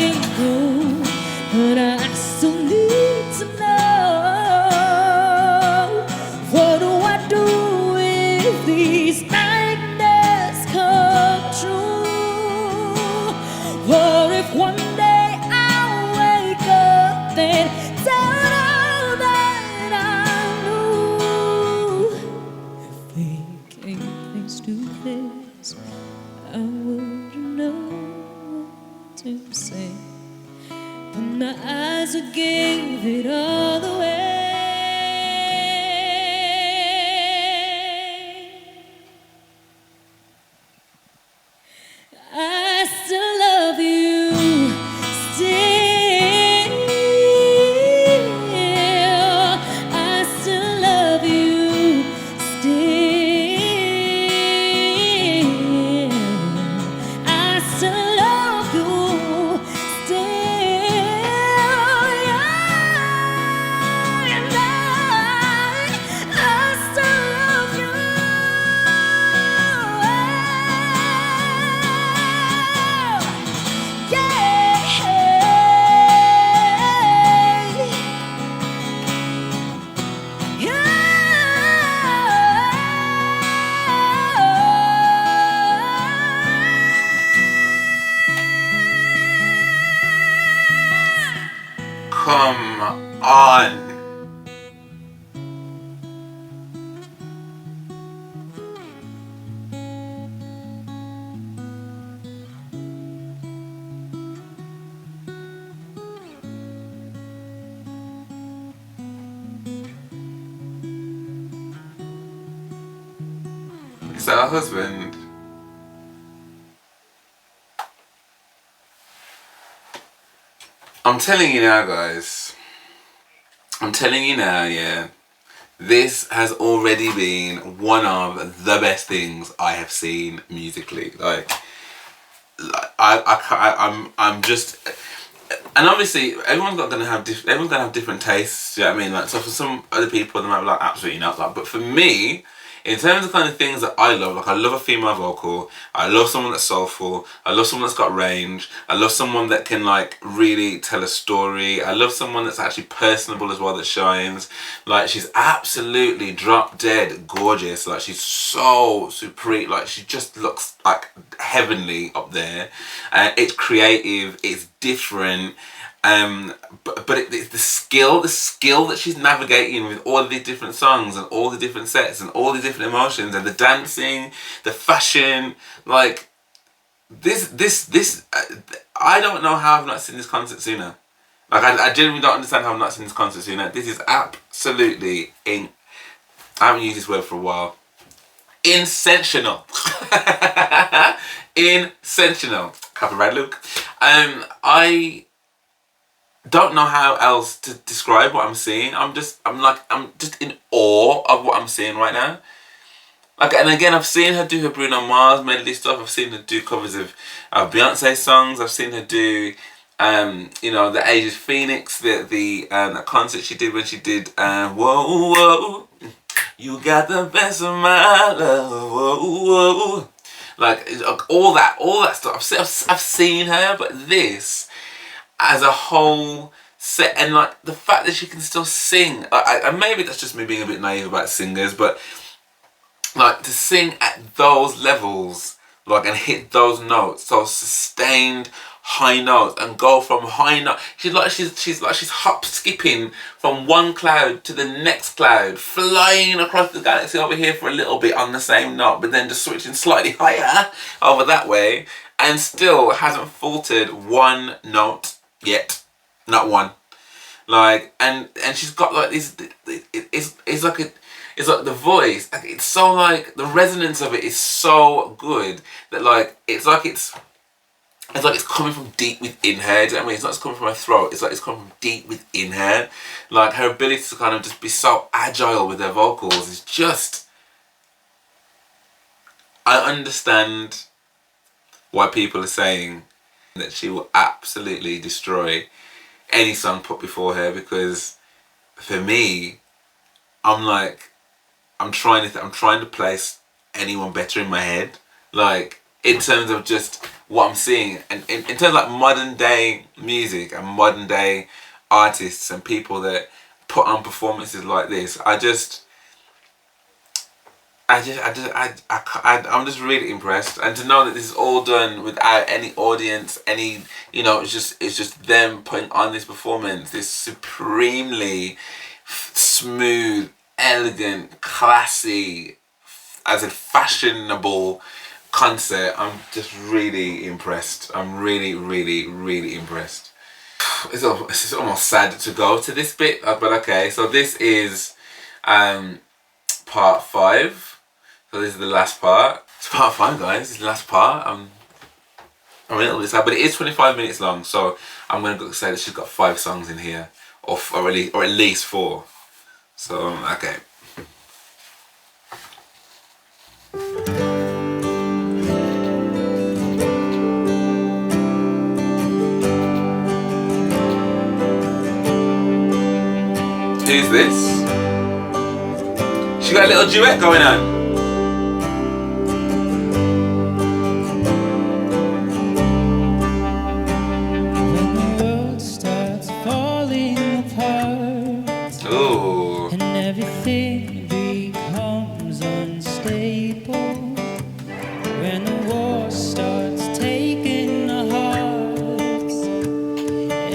to say, but my eyes gave it all away. I still love you, still. I still love you, still. I still love you, still. Yeah, and I still love you. Come on. Is that her husband? I'm telling you now, guys. I'm telling you now, yeah. This has already been one of the best things I have seen musically. Like I'm just, and obviously everyone's gonna have different tastes. You know what I mean? Like, so for some other people they might be like, absolutely not. Like, but for me, in terms of kind of things that I love, like I love a female vocal, I love someone that's soulful, I love someone that's got range, I love someone that can like really tell a story, I love someone that's actually personable as well, that shines. Like, she's absolutely drop dead gorgeous, like she's so supreme, like she just looks like heavenly up there. It's creative, it's different. But it's the skill that she's navigating with all of these different songs and all the different sets and all the different emotions and the dancing, the fashion, like this. I don't know how I've not seen this concert sooner. Like I genuinely don't understand how I've not seen this concert sooner. This is absolutely I haven't used this word for a while. Sensational. Sensational. Copyright Luke. I don't know how else to describe what I'm seeing. I'm just in awe of what I'm seeing right now. Like, and again, I've seen her do her Bruno Mars medley stuff. I've seen her do covers of Beyonce songs. I've seen her do, you know, the Ages Phoenix, the concert she did when she did Whoa Whoa, you got the best of my love. Whoa Whoa, like all that stuff. I've seen her, but this as a whole set, and like the fact that she can still sing, and maybe that's just me being a bit naive about singers, but like to sing at those levels, like, and hit those notes, those sustained high notes, and go from high note, she's hop skipping from one cloud to the next cloud, flying across the galaxy over here for a little bit on the same note, but then just switching slightly higher over that way, and still hasn't faltered one note yet, not one. Like, and she's got like this. It's like the voice. Like, it's so like the resonance of it is so good that like it's coming from deep within her. Do you know what I mean? It's not just coming from her throat. It's like it's coming from deep within her. Like, her ability to kind of just be so agile with her vocals is just. I understand why people are saying that she will absolutely destroy any song put before her, because for me, I'm trying to place anyone better in my head, like in terms of just what I'm seeing, and in terms of like modern day music and modern day artists and people that put on performances like this. I'm just really impressed, and to know that this is all done without any audience, any, you know, it's just them putting on this performance, this supremely smooth, elegant, classy, as in fashionable concert, I'm just really impressed. I'm really, really, really impressed. It's almost sad to go to this bit, but okay. So this is part 5. So this is the last part. It's part 5, guys. This is the last part. I'm a little bit sad, but it is 25 minutes long. So I'm gonna go say that she's got 5 songs in here, or at least 4. So okay. Who's this? She got a little duet going on. When the world starts falling apart, Ooh. and everything becomes unstable, when the war starts taking our hearts,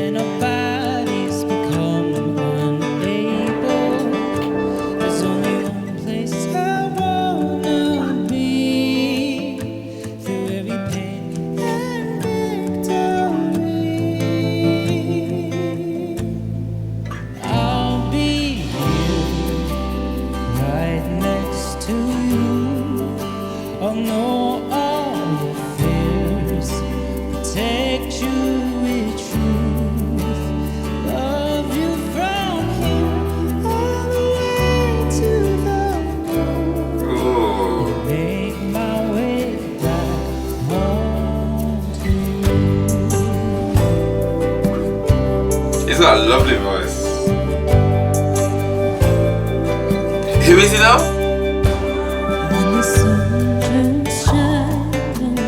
and our bodies become unable, there's only one place I wanna be. Through every pain and victory, I'll be here right next to you. I'll know all your fears, protect you with truth, love you from here all the way to the moon, Ooh. make my way back home to you. He's got a lovely voice. Who is he now? When the sun turns shining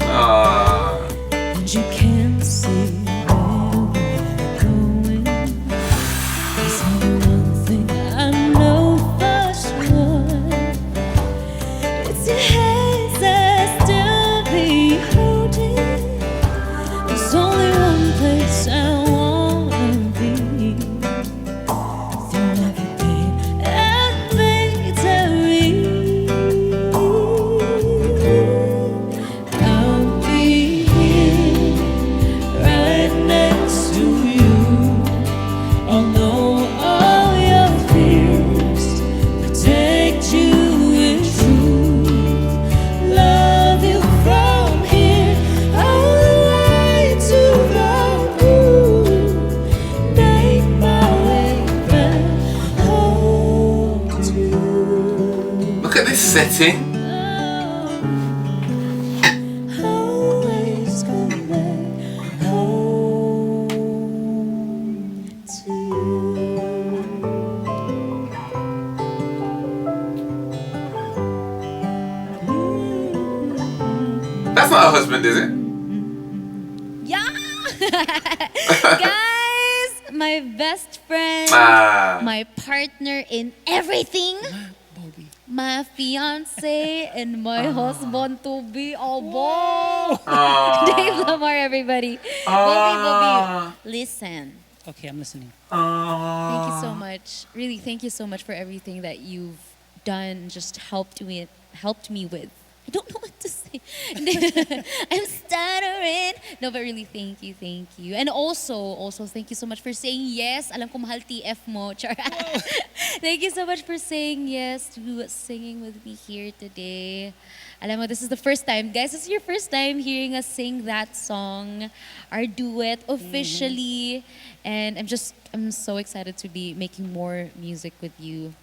Ah. and you can't see where we're going, there's only one thing I know for sure. It's your hands that still be holding. There's only one place I wanna be. Through every pain and victory, I'll be here right next to you. I'll know all your fears, protect you with truth, love you from here all the way to the moon, make my way back home to you. Look at this setting. Always come back home to you. That's not her husband, is it? Yeah! Guys, my best friend, Ah. my partner in everything, my fiance and my husband to be. Oh, boy! Dave Lamar, everybody. Bobby, listen. Okay, I'm listening. Thank you so much. Really, thank you so much for everything that you've done, just helped me with. I don't know what to say. I'm stuttering. No, but really, thank you. And also, thank you so much for saying yes. Alam ko mahal TF mo. Char. Thank you so much for saying yes to singing with me here today. Alam mo, this is the first time. Guys, this is your first time hearing us sing that song, our duet, officially. And I'm so excited to be making more music with you,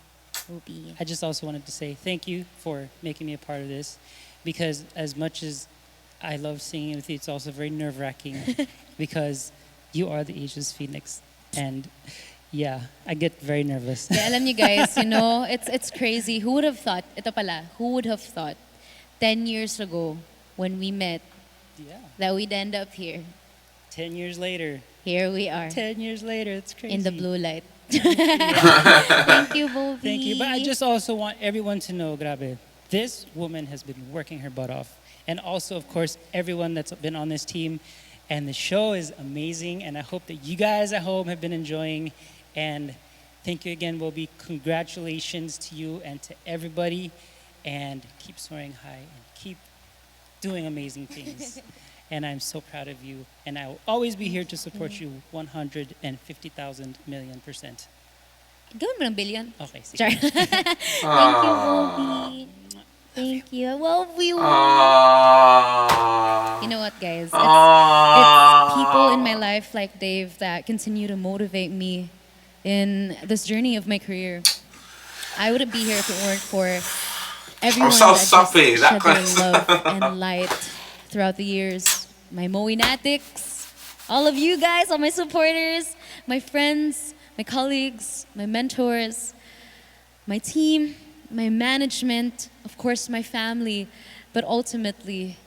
Ruby. I just also wanted to say thank you for making me a part of this, because as much as I love singing with you, it's also very nerve-wracking because you are the Asia's Phoenix. And yeah, I get very nervous. Yeah, alam niyo guys, it's crazy. Who would have thought, ito pala, who would have thought 10 years ago when we met Yeah. that we'd end up here? 10 years later. Here we are. 10 years later, it's crazy. In the blue light. Thank you, Bobby. Thank you. But I just also want everyone to know, grabe, this woman has been working her butt off. And also, of course, everyone that's been on this team. And the show is amazing. And I hope that you guys at home have been enjoying. And thank you again, Bobby. Congratulations to you and to everybody. And keep soaring high and keep doing amazing things. And I'm so proud of you. And I will always be here to support you 150,000 million%. Gawin mo ng billion. Okay, sige. Char. Thank you, Bobby. Thank you. I love you. You know what, guys? It's people in my life like Dave that continue to motivate me in this journey of my career. I wouldn't be here if it weren't for everyone so that soppy, just that shed their kind of- love and light throughout the years. My Moinatics, all of you guys, all my supporters, my friends, my colleagues, my mentors, my team, my management, of course my family, but ultimately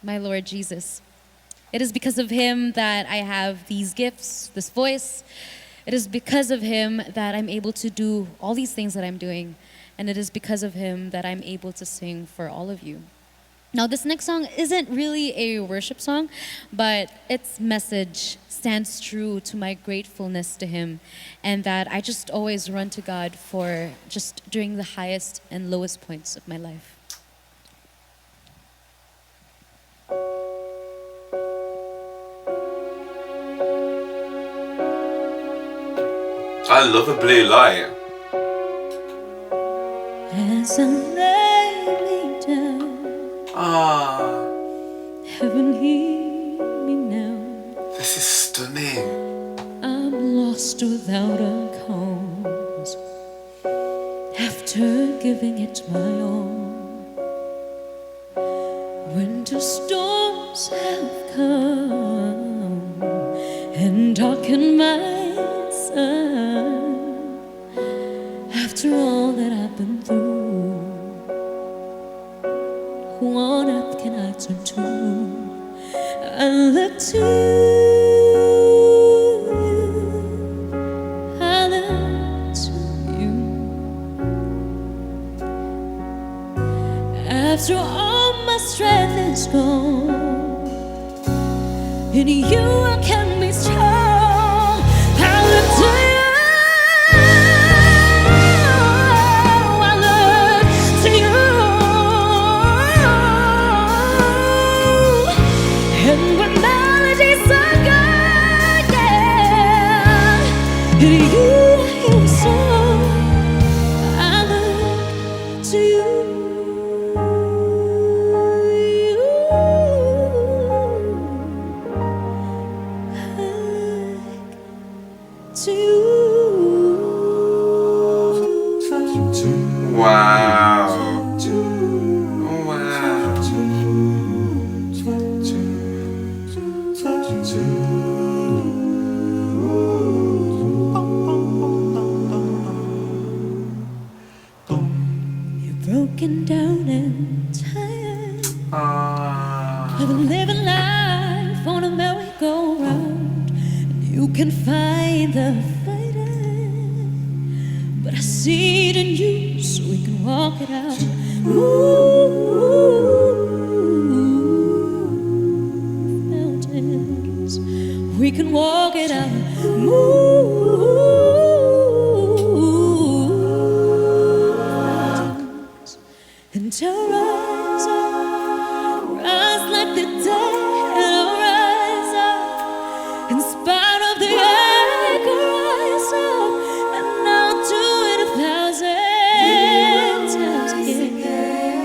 my Lord Jesus. It is because of him that I have these gifts, this voice. It is because of him that I'm able to do all these things that I'm doing. And it is because of him that I'm able to sing for all of you. Now, this next song isn't really a worship song, but its message stands true to my gratefulness to him, and that I just always run to God for just during the highest and lowest points of my life. I love a blue light. As I lay me down, heaven hear me now. This is stunning. I'm lost without a cause. After giving it my all, winter storms have come and darkened my sun. After all that I've been through, who on earth can I turn to? I look to you, I look to you. After all my strength is gone, in you I can be strong. I look to you. Wow. You're broken down and tired. I've been living life on a merry-go-round, and you can find the fighter, but I see it in you, so we can walk it out. Move mountains, we can walk it out. Move mountains, until rise up, rise like the dead, rise up, in spite of the echo, rise up, and I'll do it 1,000 times again.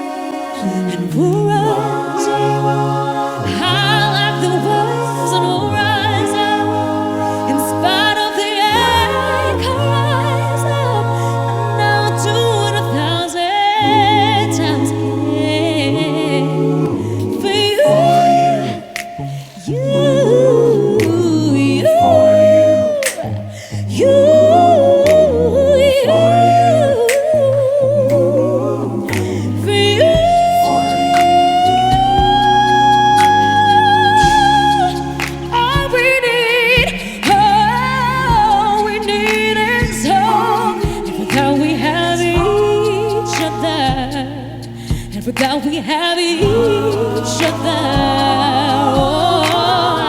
And we'll rise up, high like the waves, and we'll rise up, in spite of the echo, rise up, and I'll do it 1,000 times again. For you, forgot we have each other. Oh,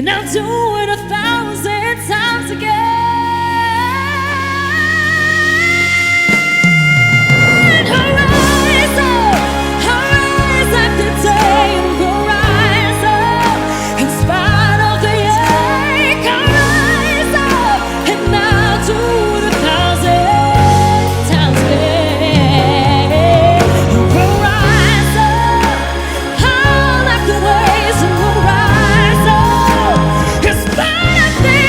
and I'll do it 1,000 times again. Rise like the day will rise up in spite of the ache. I'll rise up and I'll do it 1,000 times again. We'll rise up, all like the waves, and we'll rise up in spite of the ache.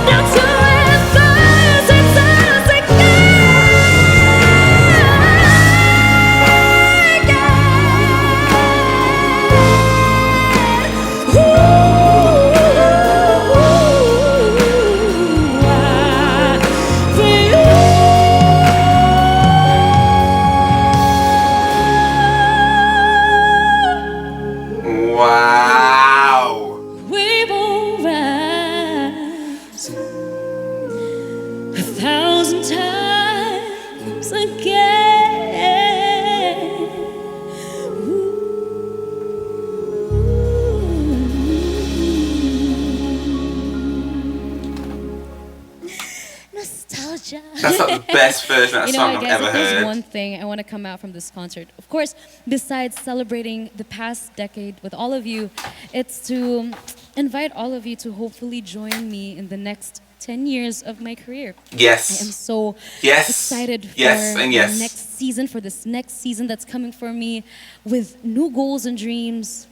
Now do it 1,000 times again. Wow. We will rise 1,000 times again. Nostalgia. That's not the best version of that You know song what, I've guys, ever if there's heard. one thing I want to come out from this concert, of course, besides celebrating the past decade with all of you, it's to invite all of you to hopefully join me in the next 10 years of my career. I am Yes. so Yes. excited for Yes, and yes. the next season, for this next season that's coming for me with new goals and dreams,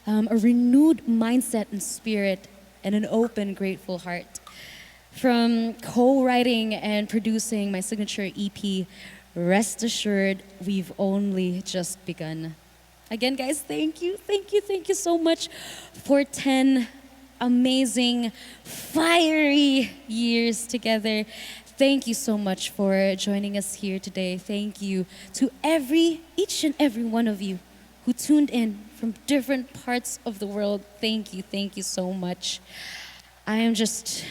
a renewed mindset and spirit, and an open, grateful heart. From co-writing and producing my signature EP, rest assured, we've only just begun. Again, guys, thank you so much for 10 amazing, fiery years together. Thank you so much for joining us here today. Thank you to each and every one of you who tuned in from different parts of the world. Thank you so much. I'm just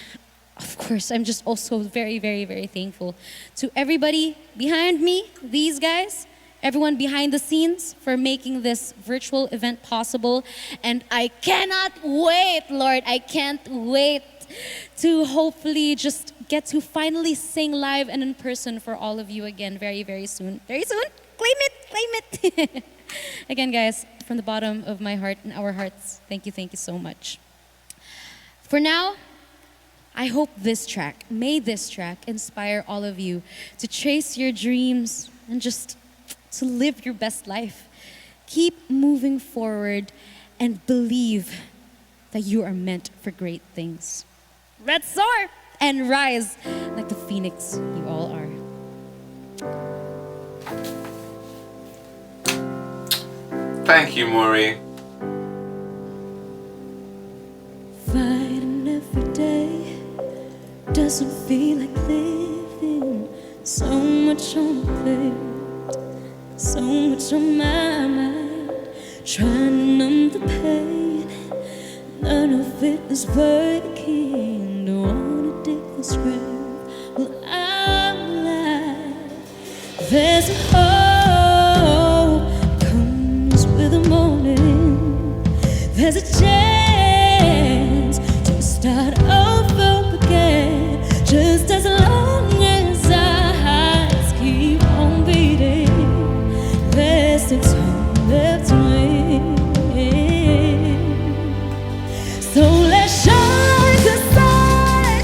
also very, very, very thankful to everybody behind me, these guys, everyone behind the scenes for making this virtual event possible. And I cannot wait, Lord, I can't wait to hopefully just get to finally sing live and in person for all of you again very, very soon. Very soon? Claim it! Again, guys, from the bottom of my heart and our hearts, thank you so much. For now, I hope may this track inspire all of you to chase your dreams and just to live your best life. Keep moving forward and believe that you are meant for great things. Let's soar and rise like the phoenix you all are. Thank you, Maury. Fighting every day doesn't feel like living. So much on the plate, so much on my mind. Trying to numb the pain, none of it is working. Don't wanna dig this grave, well I'm alive. There's a hope comes with the morning. There's a chance to start over again. Just as long as our hearts keep on beating, there's still time left to win. So let's shine the sun,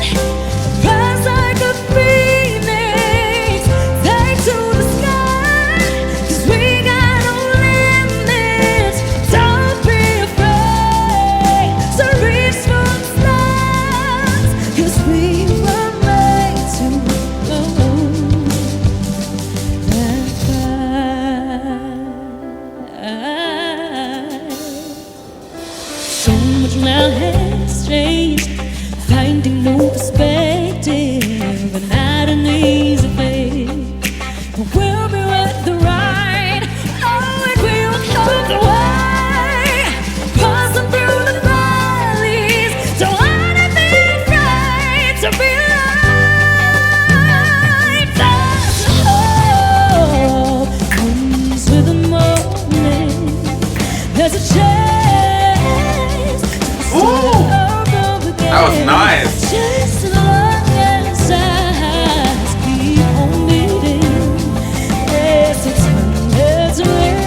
rise like a phoenix, take to the sky. That was nice. Just as long as eyes keep on meeting, yes, it's endless rain.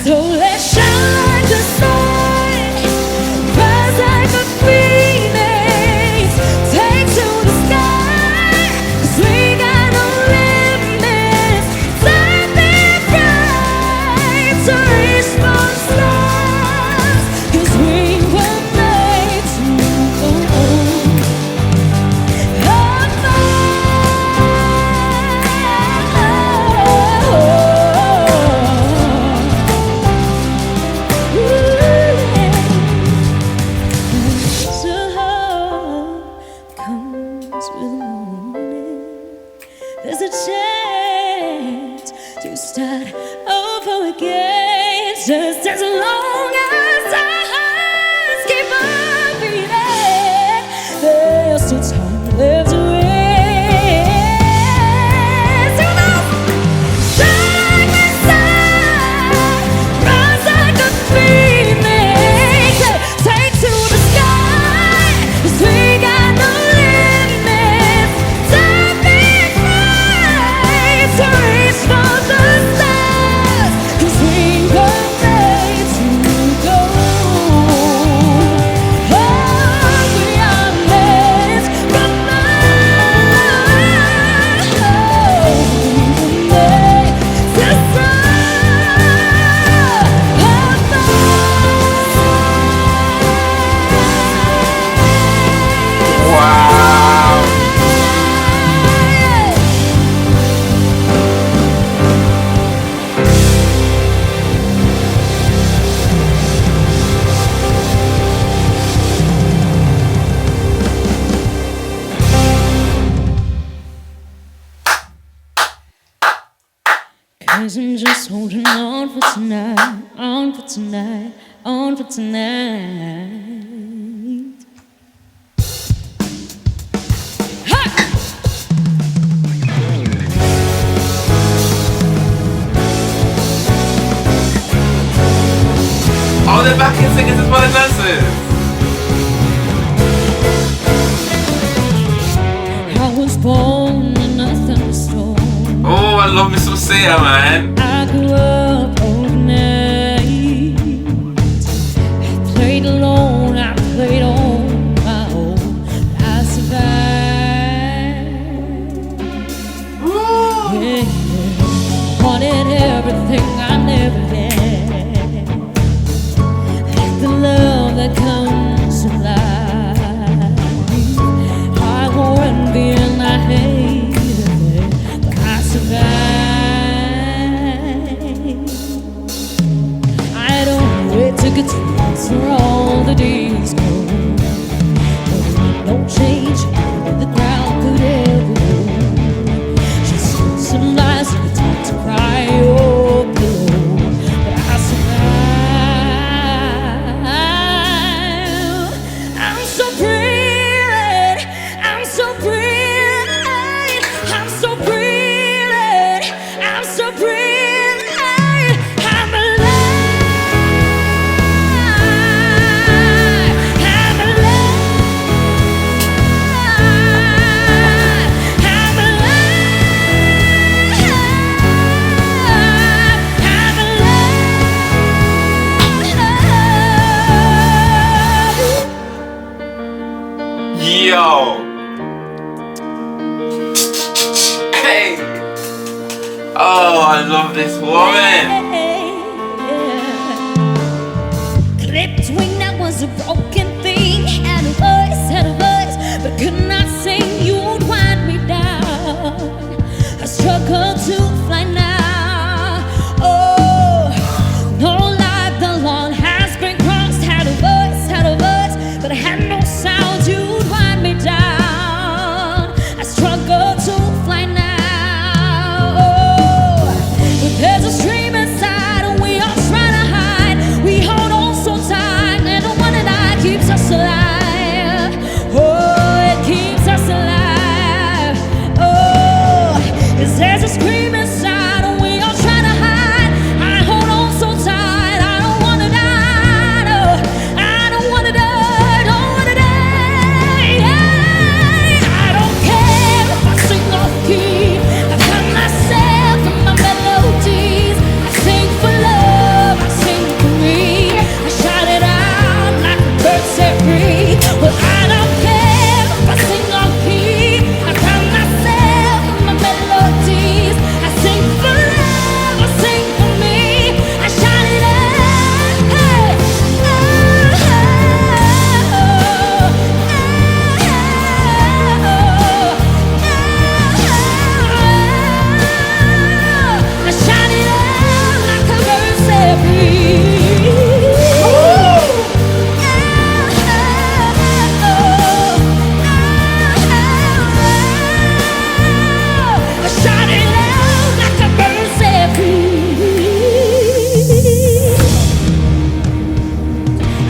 So let's shine the sun, rise like a phoenix, take to the sky, 'cause we got no limits. Time and bright to reach for stars, 'cause we were made to go comes with the morning. There's a chance to start over again, just as long as our hearts keep on beating. There's still time left to win. So now, shine the sun, rise like a phoenix, take to the sky, 'cause we got no limits. Time and bright to reach for the stars, 'cause we were made to go. Oh, we are made from love. We were made to Wow. Cause I'm just holding on for tonight, on for tonight, on for tonight. Ha! Oh, they're backing singers as well as dancers. I was born in a thunderstorm. Oh, I love me some Sia, man. I grew up overnight. I played alone, I played on my own. I survived. Yeah. Wanted everything I never had. Like the love that comes to life. I wore envy and I hated it, but I survived. I don't know where to get for all the days go. There ain't no change that the ground could ever hold. Just some lies and time to cry or blow, but I survived. I'm so brilliant, I'm so brilliant, I'm so brilliant, I'm so brilliant, I'm alive, I'm alive, I'm alive, I'm alive. Yo. Hey. Oh, I love this woman. Clipped wing, that was a broken thing. Had a voice, but could not sing. You'd wind me down. I struggle to fly now. Oh, no life, the lawn has been crossed. Had a voice, but I had no sound. You'd wind me down. I struggle to fly now. Oh, but there's a stream inside, and we all try to hide. We hold on so tight, and the one that I keeps us alive. Oh, it keeps us alive.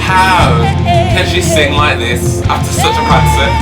How can she sing like this after such a concert?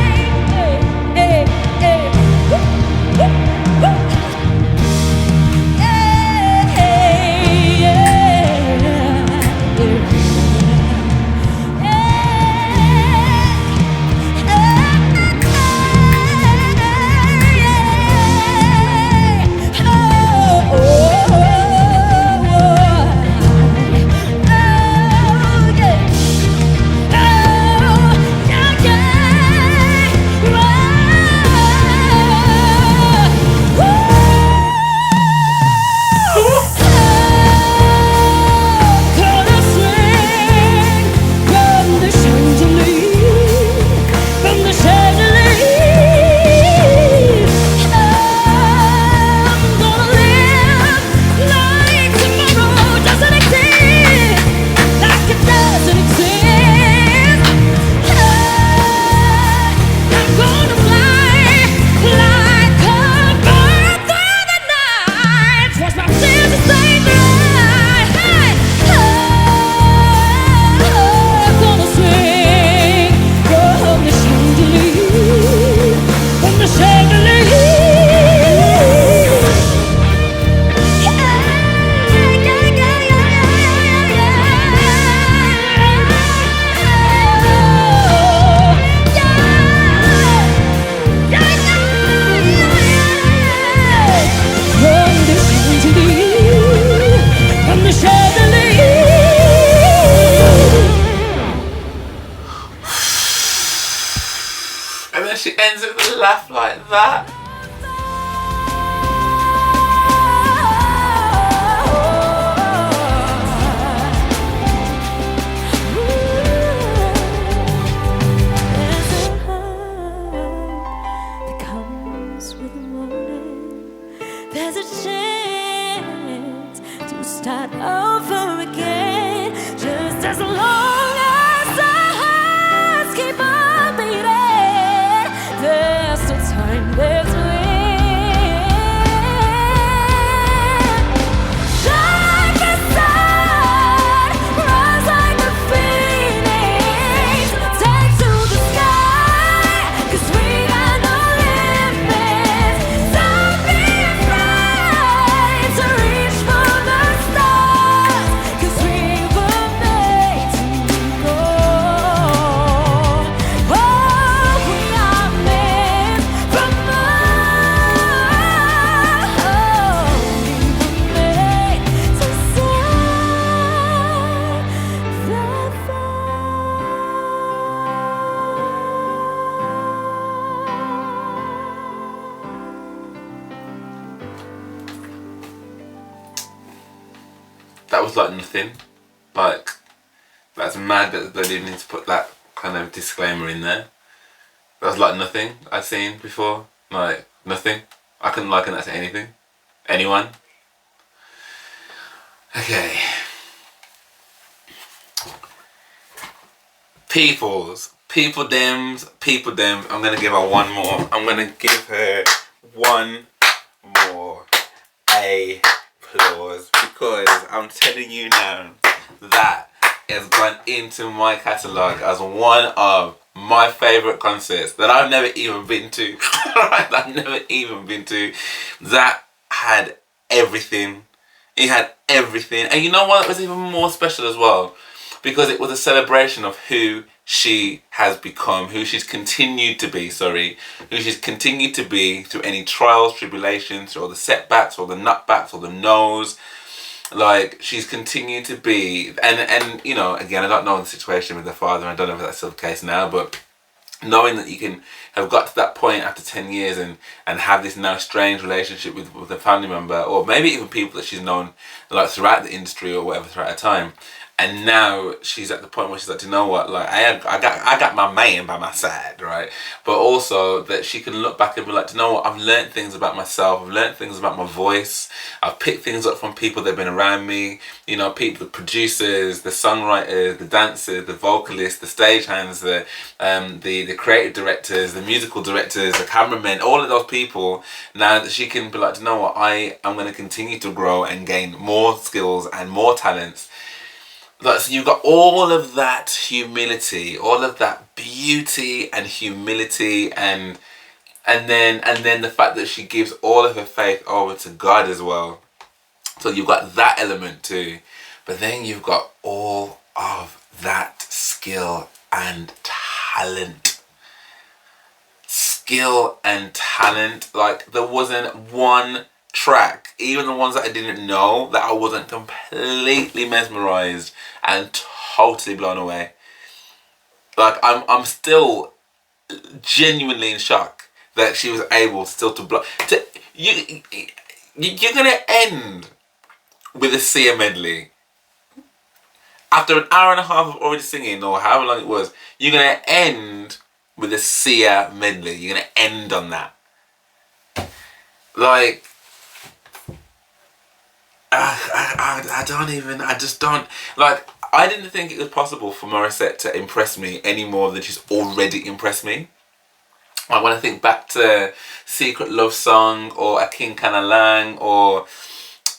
She ends it with a laugh like that. There's a chance to start over again, just as long as our hearts keep on beating. There's still time, there's like a sun, rise like a phoenix, take to the sky, 'cause we got no limits. Don't be afraid to reach for the stars, 'cause we were made to go. Oh, we are meant from That was like nothing. Like, that's mad that they didn't need to put that kind of disclaimer in there. That was like nothing I've seen before. Like, nothing. I couldn't liken that to anything. Anyone. Okay. People dems. I'm gonna give her one more. I'm gonna give her one more applause, because I'm telling you now, that has gone into my catalogue as one of my favourite concerts that I've never even been to. I've never even been to. That had everything. It had everything. And you know what was even more special as well? Because it was a celebration of who she has become, who she's continued to be, who she's continued to be through any trials, tribulations, through all the setbacks, or the nutbacks, or the no's. Like, she's continued to be, and you know, again, I don't know the situation with her father, I don't know if that's still the case now, but knowing that you can have got to that point after 10 years and have this now strange relationship with a family member, or maybe even people that she's known like throughout the industry or whatever throughout her time, and now she's at the point where she's like, you know what, like I got my man by my side, right? But also that she can look back and be like, you know what, I've learned things about myself, I've learned things about my voice, I've picked things up from people that have been around me, you know, people, the producers, the songwriters, the dancers, the vocalists, the stagehands, the creative directors, the musical directors, the cameramen, all of those people. Now that she can be like, you know what, I am going to continue to grow and gain more skills and more talents Like, so you've got all of that humility, all of that beauty and humility, and then the fact that she gives all of her faith over to God as well. So you've got that element too, but then you've got all of that skill and talent. Skill and talent. Like, there wasn't one track, even the ones that I didn't know, that I wasn't completely mesmerized and totally blown away. Like, I'm still genuinely in shock that she was able still to blow. You're gonna end with a Sia medley after an hour and a half of already singing, or however long it was. You're gonna end with a Sia medley. You're gonna end on that. Like, I just don't, like, I didn't think it was possible for Morissette to impress me any more than she's already impressed me. Like, when I think back to Secret Love Song or A King Can a Lang, or,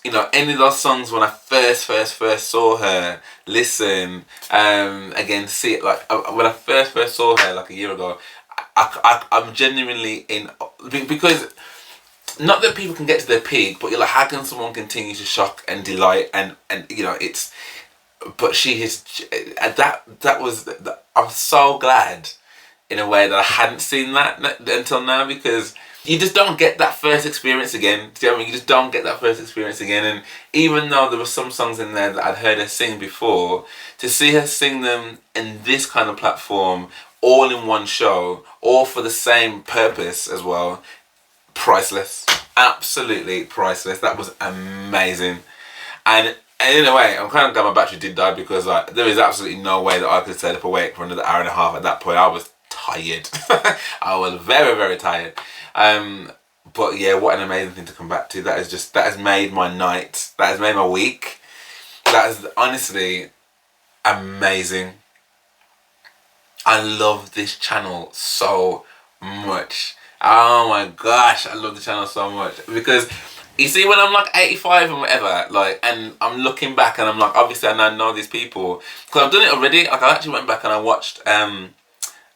you know, any of those songs when I first saw her, Listen, again, see it, like, when I first saw her like a year ago, I'm genuinely in, because not that people can get to their peak, but you're like, how can someone continue to shock and delight, and you know, it's, but she has, that was, I'm so glad in a way that I hadn't seen that until now, because you just don't get that first experience again. Do you know what I mean? You just don't get that first experience again. And even though there were some songs in there that I'd heard her sing before, to see her sing them in this kind of platform, all in one show, all for the same purpose as well, priceless. Absolutely priceless. That was amazing. And in a way, I'm kind of glad my battery did die, because like, there is absolutely no way that I could stay up awake for another hour and a half. At that point, I was tired. I was very, very tired. But yeah, what an amazing thing to come back to. That has made my night. That has made my week. That is honestly amazing. I love this channel so much. Oh my gosh, I love the channel so much, because you see, when I'm like 85 and whatever, like, and I'm looking back and I'm like, obviously I now know these people, because I've done it already. Like, I actually went back and I watched when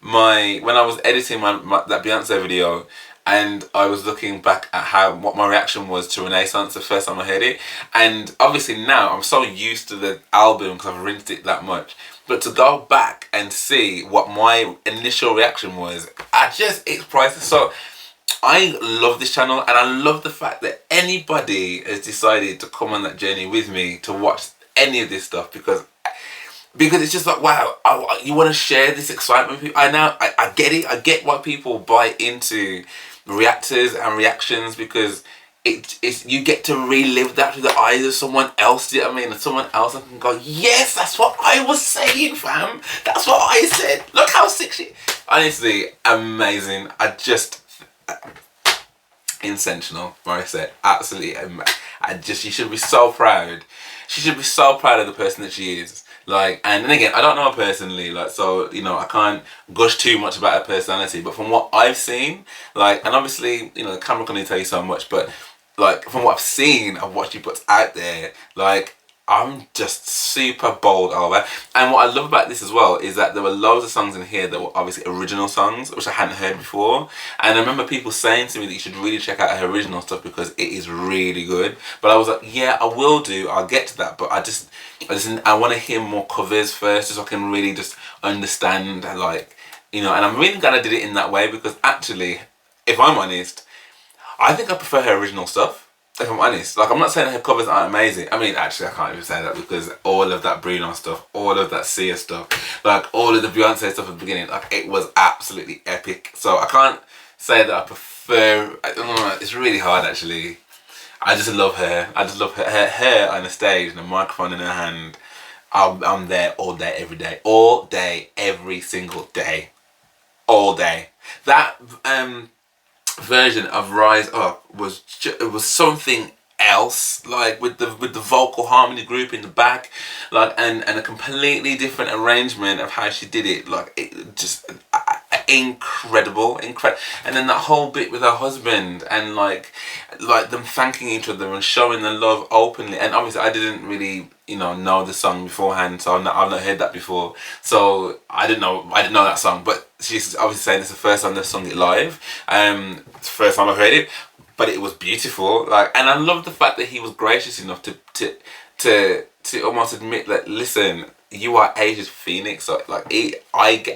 I was editing that Beyonce video, and I was looking back at what my reaction was to Renaissance the first time I heard it, and obviously now I'm so used to the album because I've rinsed it that much. But to go back and see what my initial reaction was, it's priceless. So I love this channel, and I love the fact that anybody has decided to come on that journey with me to watch any of this stuff, because it's just like, wow, you want to share this excitement with people. I get it. I get why people buy into reactors and reactions, because it's you get to relive that through the eyes of someone else. Do you know what I mean? And someone else can go, yes, that's what I was saying, fam. That's what I said. Look how sick she. Honestly, amazing. Sensational, Morissette. Absolutely. You should be so proud. She should be so proud of the person that she is. Like, and then again, I don't know her personally, like, so, you know, I can't gush too much about her personality, but from what I've seen, like, and obviously, you know, the camera can only tell you so much, but like, from what I've seen of what she puts out there, like, I'm just super bold over. And what I love about this as well is that there were loads of songs in here that were obviously original songs, which I hadn't heard before. And I remember people saying to me that you should really check out her original stuff because it is really good. But I was like, yeah, I will do. I'll get to that. But I want to hear more covers first, so I can really just understand, like, you know. And I'm really glad I did it in that way, because actually, if I'm honest, I think I prefer her original stuff. If I'm honest, like, I'm not saying that her covers aren't amazing. I mean, actually, I can't even say that, because all of that Bruno stuff, all of that Sia stuff, like all of the Beyonce stuff at the beginning, like, it was absolutely epic. So I can't say that I prefer. I don't know. It's really hard, actually. I just love her. I just love her on the stage and the microphone in her hand. I'm there all day, every day, all day, every single day, all day. That version of Rise Up was something else, like, with the vocal harmony group in the back, like, and a completely different arrangement of how she did it. Like, it just incredible. And then that whole bit with her husband and like them thanking each other and showing the love openly. And obviously I didn't really, you know the song beforehand, so I've not heard that before. So I didn't know that song, but she's obviously saying it's the first time they've sung it live. It's the first time I've heard it, but it was beautiful. Like, and I love the fact that he was gracious enough to almost admit that, listen, you are Asia's Phoenix. So, like,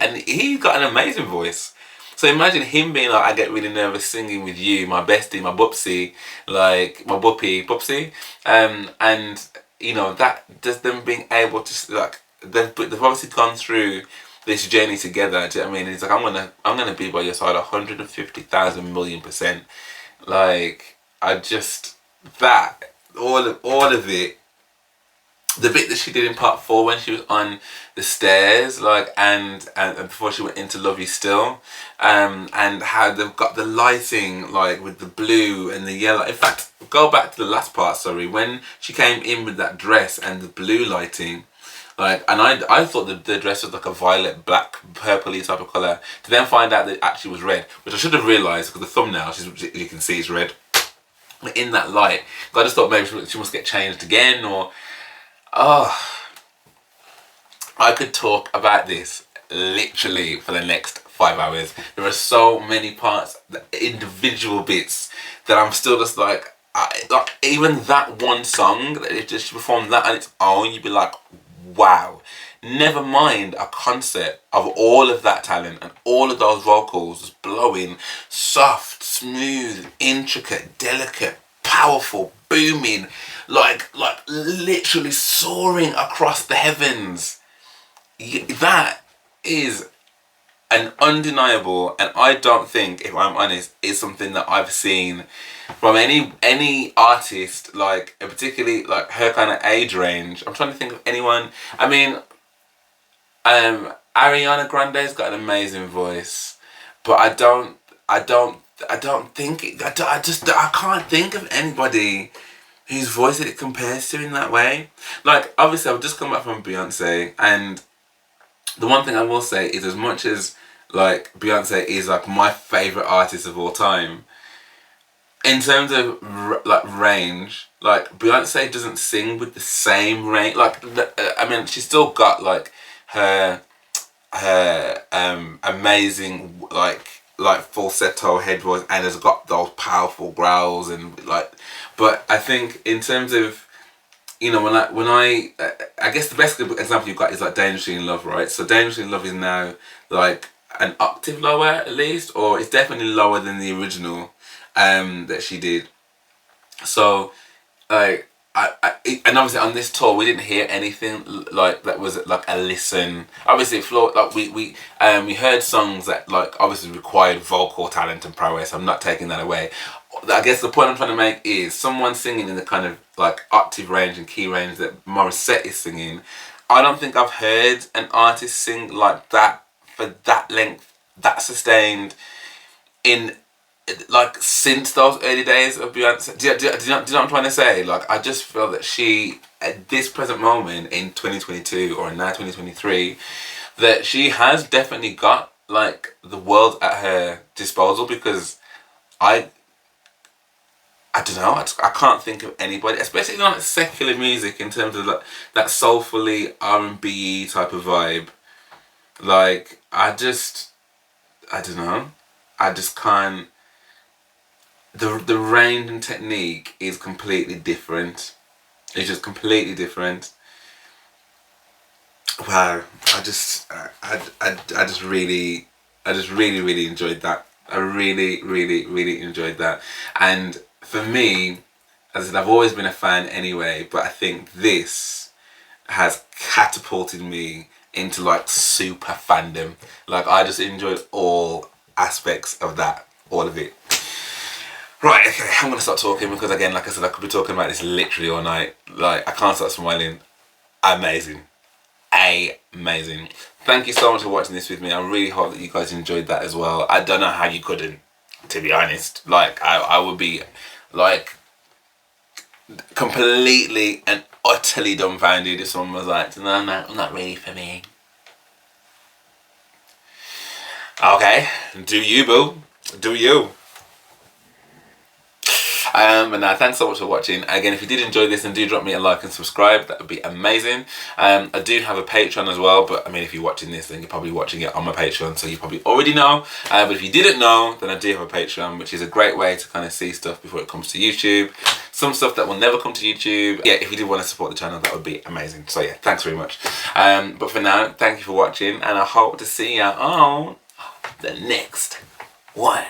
and he's got an amazing voice. So imagine him being like, I get really nervous singing with you, my bestie, my bupsy, like my bupsy, and you know, that just them being able to, like, they've obviously gone through this journey together. Do you know what I mean? It's like, I'm gonna be by your side 150,000 million %. Like, I just, that all of it. The bit that she did in part 4 when she was on the stairs, like, and before she went into Love You Still, and how they've got the lighting, like, with the blue and the yellow. In fact, go back to the last part, sorry, when she came in with that dress and the blue lighting, like, and I thought the dress was like a violet, black, purpley type of colour, to then find out that it actually was red, which I should have realised because the thumbnail, you can see, is red. But in that light, I just thought maybe she must get changed again, or... Oh, I could talk about this literally for the next 5 hours. There are so many parts, individual bits, that I'm still just like even that one song, that if she performed that on its own, you'd be like, wow. Never mind a concert of all of that talent and all of those vocals just blowing, soft, smooth, intricate, delicate, powerful, booming, like literally soaring across the heavens. That is an undeniable, and I don't think, if I'm honest, is something that I've seen from any artist, like, particularly like her kind of age range. I'm trying to think of anyone. I mean, Ariana Grande's got an amazing voice, but I can't think of anybody whose voice it compares to in that way. Like, obviously I've just come back from Beyonce, and the one thing I will say is, as much as, like, Beyonce is like my favourite artist of all time, in terms of like range, like, Beyonce doesn't sing with the same range. Like, I mean, she's still got like her amazing like falsetto head voice, and has got those powerful growls, and like, but I think in terms of, you know, when I guess the best example you've got is like Dangerously in Love, right? So Dangerously in Love is now like an octave lower at least, or it's definitely lower than the original that she did. So like, and obviously on this tour we didn't hear anything like that was like a listen. Obviously like we heard songs that like obviously required vocal talent and prowess. I'm not taking that away. I guess the point I'm trying to make is someone singing in the kind of like octave range and key range that Morissette is singing. I don't think I've heard an artist sing like that for that length, that sustained, in like since those early days of Beyonce. Do you know what I'm trying to say? Like, I just feel that she, at this present moment in 2022 or now 2023, that she has definitely got like the world at her disposal, because I don't know, I can't think of anybody, especially like secular music, in terms of like that soulfully R&B type of vibe. Like, I don't know, I just can't. The range and technique is completely different. It's just completely different. Wow, I just really enjoyed that. I really enjoyed that. And for me, as I said, I've always been a fan anyway, but I think this has catapulted me into like super fandom. Like, I just enjoyed all aspects of that, all of it. Right, okay, I'm gonna start talking, because again, like I said, I could be talking about this literally all night. Like, I can't stop smiling. Amazing. Amazing. Thank you so much for watching this with me. I really hope that you guys enjoyed that as well. I don't know how you couldn't, to be honest. Like, I would be like completely and utterly dumbfounded if someone was like, no, I'm not ready for me. Okay, do you, boo? Do you? But now, thanks so much for watching. Again, if you did enjoy this, then do drop me a like and subscribe. That would be amazing. I do have a Patreon as well, but I mean, if you're watching this, then you're probably watching it on my Patreon, so you probably already know. But if you didn't know, then I do have a Patreon, which is a great way to kind of see stuff before it comes to YouTube. Some stuff that will never come to YouTube. Yeah, if you did want to support the channel, that would be amazing. So yeah, thanks very much. But for now, thank you for watching, and I hope to see you on the next one.